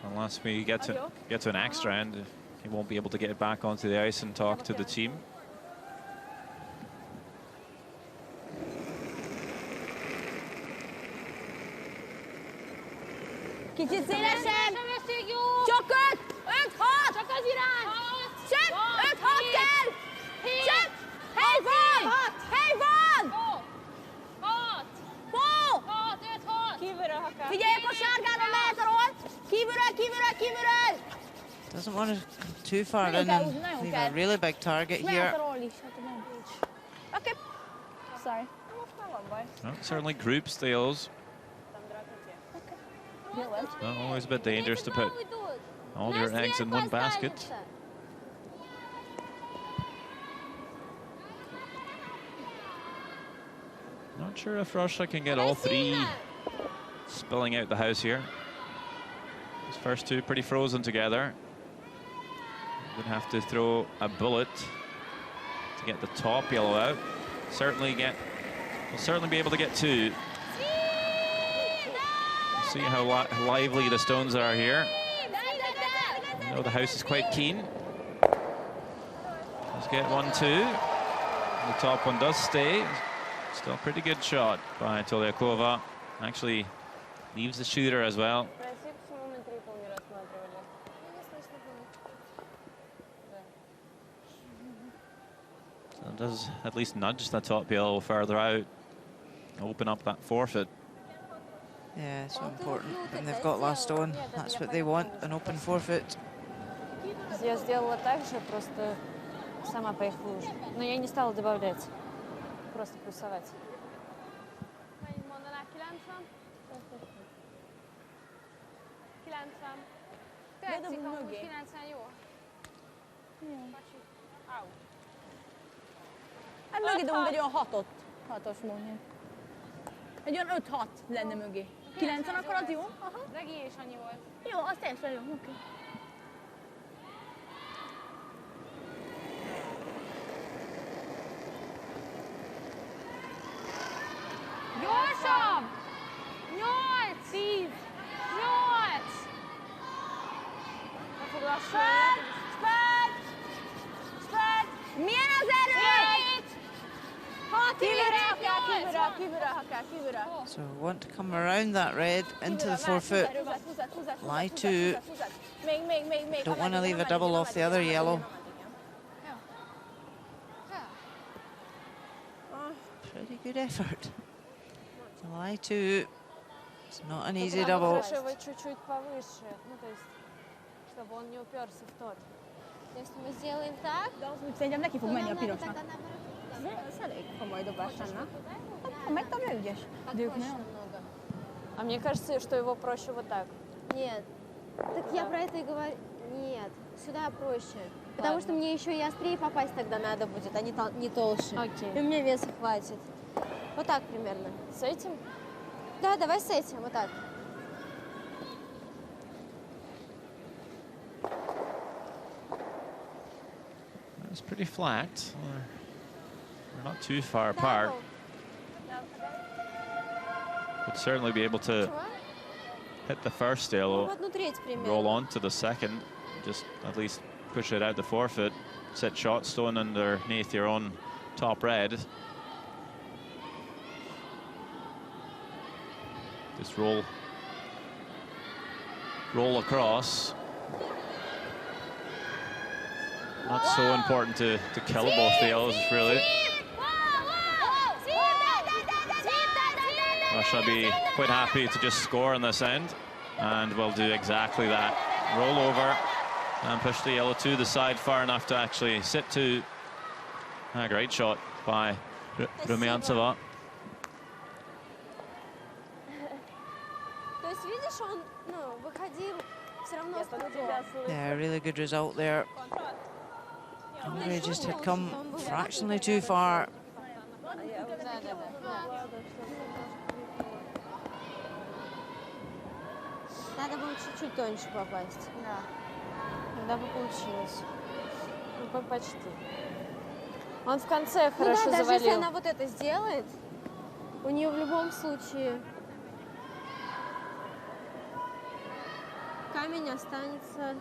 Unless we get to an extra end, he won't be able to get back onto the ice and talk to the team. Kicsit szélesebb! Csak 5! 5-6! Csak az irány! Sem! 5-6 kell! Sem! Hely van! Hely van! 6! 5-6! Kívülről, ha kell. Figyelj, akkor sárgáról mehet a roll! Kívülről! Doesn't want to come too far in and leave a really big target here. Okay. Sorry. Well, certainly group steals. Always a bit dangerous to put all your eggs in one basket. Not sure if Russia can get all 3 spilling out the house here. These first 2 pretty frozen together. Would have to throw a bullet to get the top yellow out. We'll certainly be able to get 2. See how lively the stones are here. I know the house is quite keen. Let's get 1-2. The top one does stay. Still a pretty good shot by Tuliakova. Actually leaves the shooter as well. So it does at least nudge the top yellow further out, open up that forfeit. Yeah, so important. When they've got last stone, that's what they want, an open forfeit. Я сделала так же, просто сама по их лужу. Но я не стала добавлять, просто плюсовать. Tetszik, amúgy 90 jó. Hát mögé dobunk egy olyan 6-os mondjuk. Egy olyan 5-6 lenne mögé. 90 akkor az jó? Aha. Regi is annyi volt. Jó, az teljesen jó, oké. Gyorsabb! 8! 10! 8! Spad! Milyen az erő? So want to come around that red into the forefoot. Lie 2. Don't want to leave a double off the other yellow. Pretty good effort. Lie 2. It's not an easy double. Чуть-чуть повыше, ну то есть, чтобы он не уперся в тот. Если мы сделаем так, Szerintem neki fog menni a pirosnak. Ez elég komoly dobás lenne. Hát, megtanul ügyes. De ők nagyon. А мне кажется, что его проще вот так. Нет. Так я про это и говорю. Нет, сюда проще. Потому что мне еще и острее попасть тогда надо будет, а не толще. Окей. И мне веса хватит. Вот так примерно. С этим? Да, давай с этим, вот так. It's pretty flat. We're not too far apart. Would certainly be able to hit the first yellow, roll on to the second, just at least push it out the forefoot, set shot stone underneath your own top red. Just roll across. Not so important to kill both the yellows, really. Russia be quite happy to just score on this end, and will do exactly that. Roll over and push the yellow to the side far enough to actually sit to. A great shot by Rumiantseva. Yeah, really good result there. Hungary just had come fractionally too far. Надо было чуть-чуть тоньше попасть. Да. Тогда бы получилось. Ну, почти. Он в конце хорошо завалил. Даже если она вот это сделает, у нее в любом случае камень останется.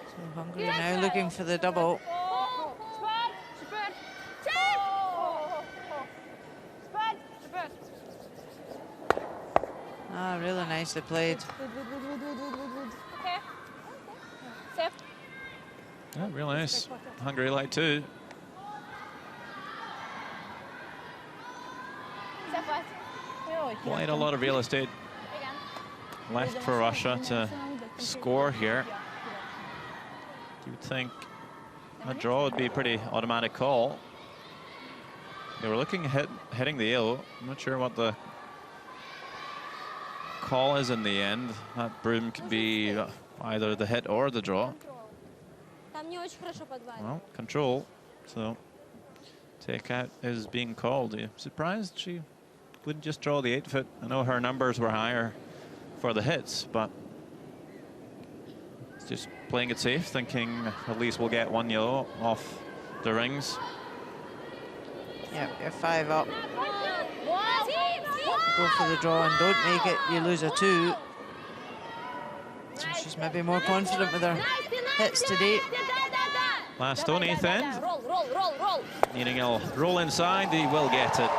So Hungary now looking for the double. Ah, really nicely played. Yeah, real nice. Hungary light 2. Quite a lot of real estate left for Russia to score here. You would think a draw would be a pretty automatic call. They were looking at hitting the yellow. I'm not sure what the call is in the end. That broom could be either the hit or the draw. Well, control. So takeout is being called. Are you surprised she wouldn't just draw the 8-foot? I know her numbers were higher for the hits, but just playing it safe, thinking at least we'll get one yellow off the rings. Yep, you're 5 up. Go for the draw and don't make it, you lose a 2. So she's maybe more confident with her hits today. Last stone, 8th end. Needing a roll inside, he will get it.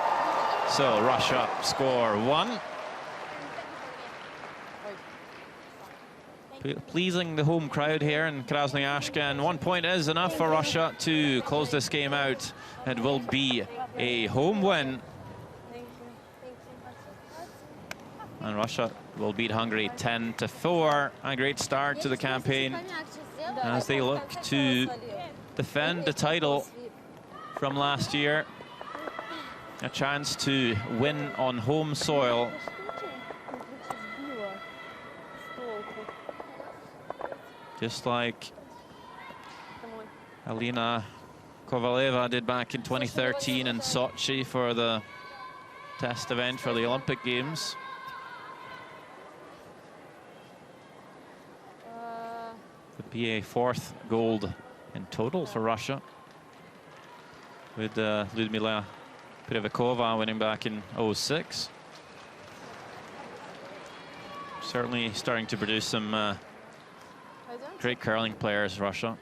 So Russia score 1. Pleasing the home crowd here in Krasnoyarsk, and 1 point is enough for Russia to close this game out. It will be a home win. And Russia will beat Hungary 10-4. A great start to the campaign as they look to defend the title from last year. A chance to win on home soil. Just like Alina Kovaleva did back in 2013 in Sochi for the test event for the Olympic Games. Would be a 4th gold in total for Russia, with Lyudmila Privikova winning back in 2006. Certainly starting to produce some great curling players, Russia.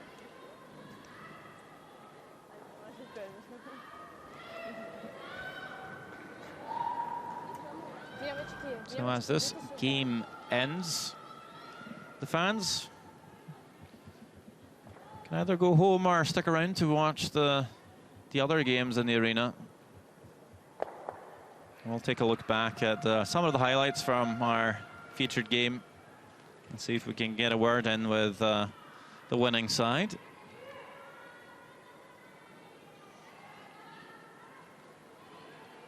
So as this game ends, the fans can either go home or stick around to watch the other games in the arena. We'll take a look back at some of the highlights from our featured game and see if we can get a word in with the winning side.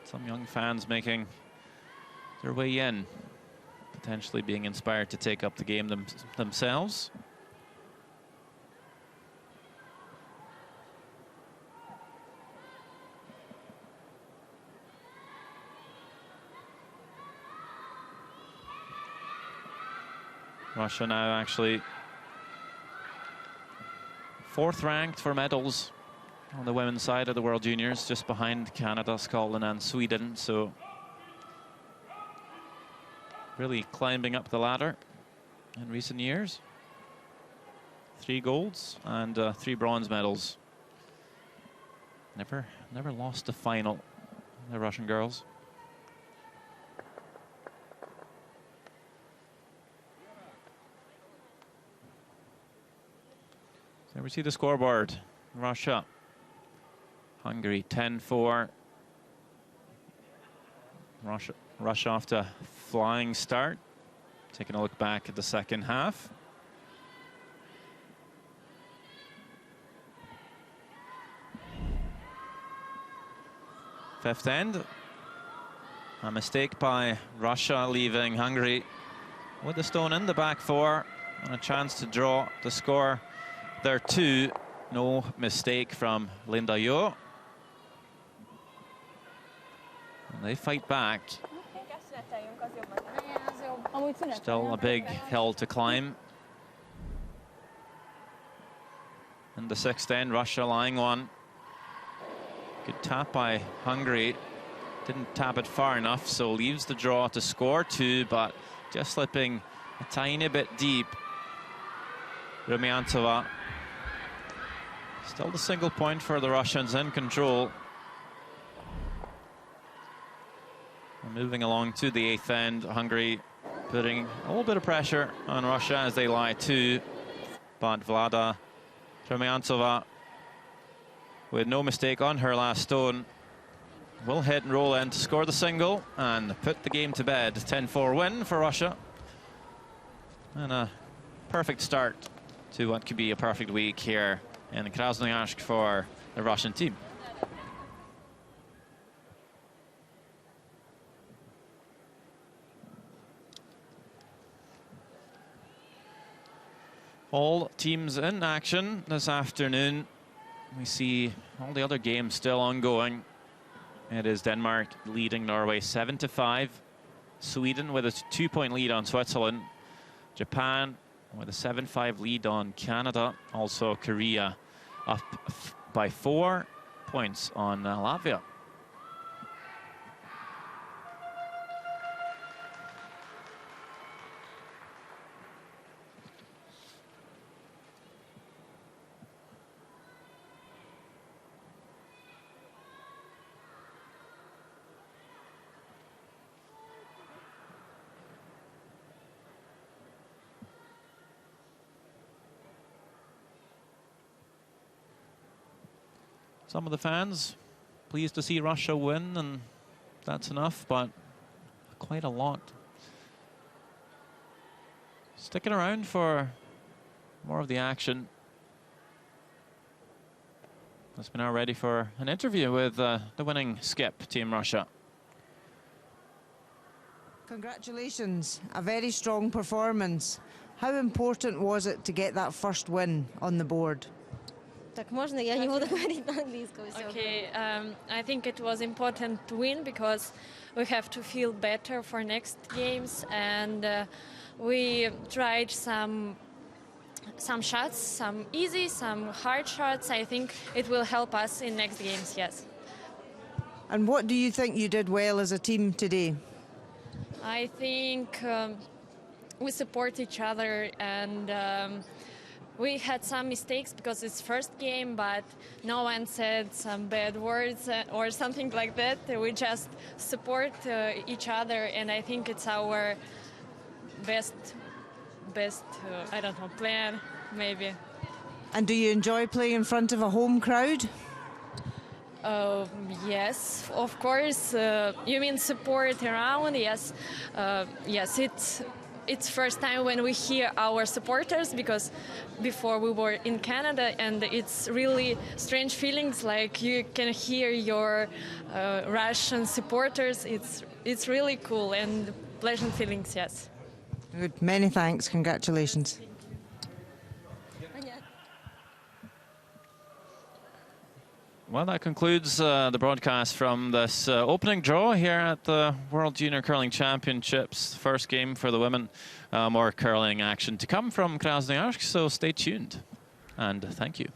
Some young fans making their way in, potentially being inspired to take up the game themselves. Russia now actually 4th ranked for medals on the women's side of the World Juniors, just behind Canada, Scotland and Sweden. So really climbing up the ladder in recent years. 3 golds and 3 bronze medals. Never lost a final, the Russian girls. There we see the scoreboard. Russia, Hungary 10-4. Russia off to a flying start. Taking a look back at the second half. Fifth end. A mistake by Russia, leaving Hungary with the stone in the back 4 and a chance to draw the score. There too, no mistake from Linda Yo. And they fight back. Still a big hill to climb. In the 6th end, Russia lying one. Good tap by Hungary. Didn't tap it far enough, so leaves the draw to score 2, but just slipping a tiny bit deep. Rumiantova. Still the single point for the Russians in control. And moving along to the 8th end, Hungary putting a little bit of pressure on Russia as they lie 2. But Vlada Rumiantova, with no mistake on her last stone, will hit and roll in to score the single and put the game to bed. 10-4 win for Russia. And a perfect start to what could be a perfect week here in Krasnoyarsk for the Russian team. All teams in action this afternoon. We see all the other games still ongoing. It is Denmark leading Norway 7-5. Sweden with a 2-point lead on Switzerland. Japan with a 7-5 lead on Canada. Also Korea up by 4 points on Latvia. Some of the fans pleased to see Russia win, and that's enough, but quite a lot sticking around for more of the action. Let's be now ready for an interview with the winning skip, Team Russia. Congratulations, a very strong performance. How important was it to get that first win on the board? Так, можно, я не буду говорить на английском. Okay, I think it was important to win because we have to feel better for next games, and we tried some shots, some easy, some hard shots. I think it will help us in next games, yes. And what do you think you did well as a team today? I think we support each other, and we had some mistakes because it's first game, but no one said some bad words or something like that. We just support each other, and I think it's our best I don't know, plan maybe. And do you enjoy playing in front of a home crowd? Yes, of course. You mean support around? Yes, yes. It's first time when we hear our supporters, because before we were in Canada, and it's really strange feelings. Like you can hear your Russian supporters. It's really cool and pleasant feelings. Yes. Good. Many thanks. Congratulations. Well, that concludes the broadcast from this opening draw here at the World Junior Curling Championships. First game for the women. More curling action to come from Krasnoyarsk, so stay tuned. And thank you.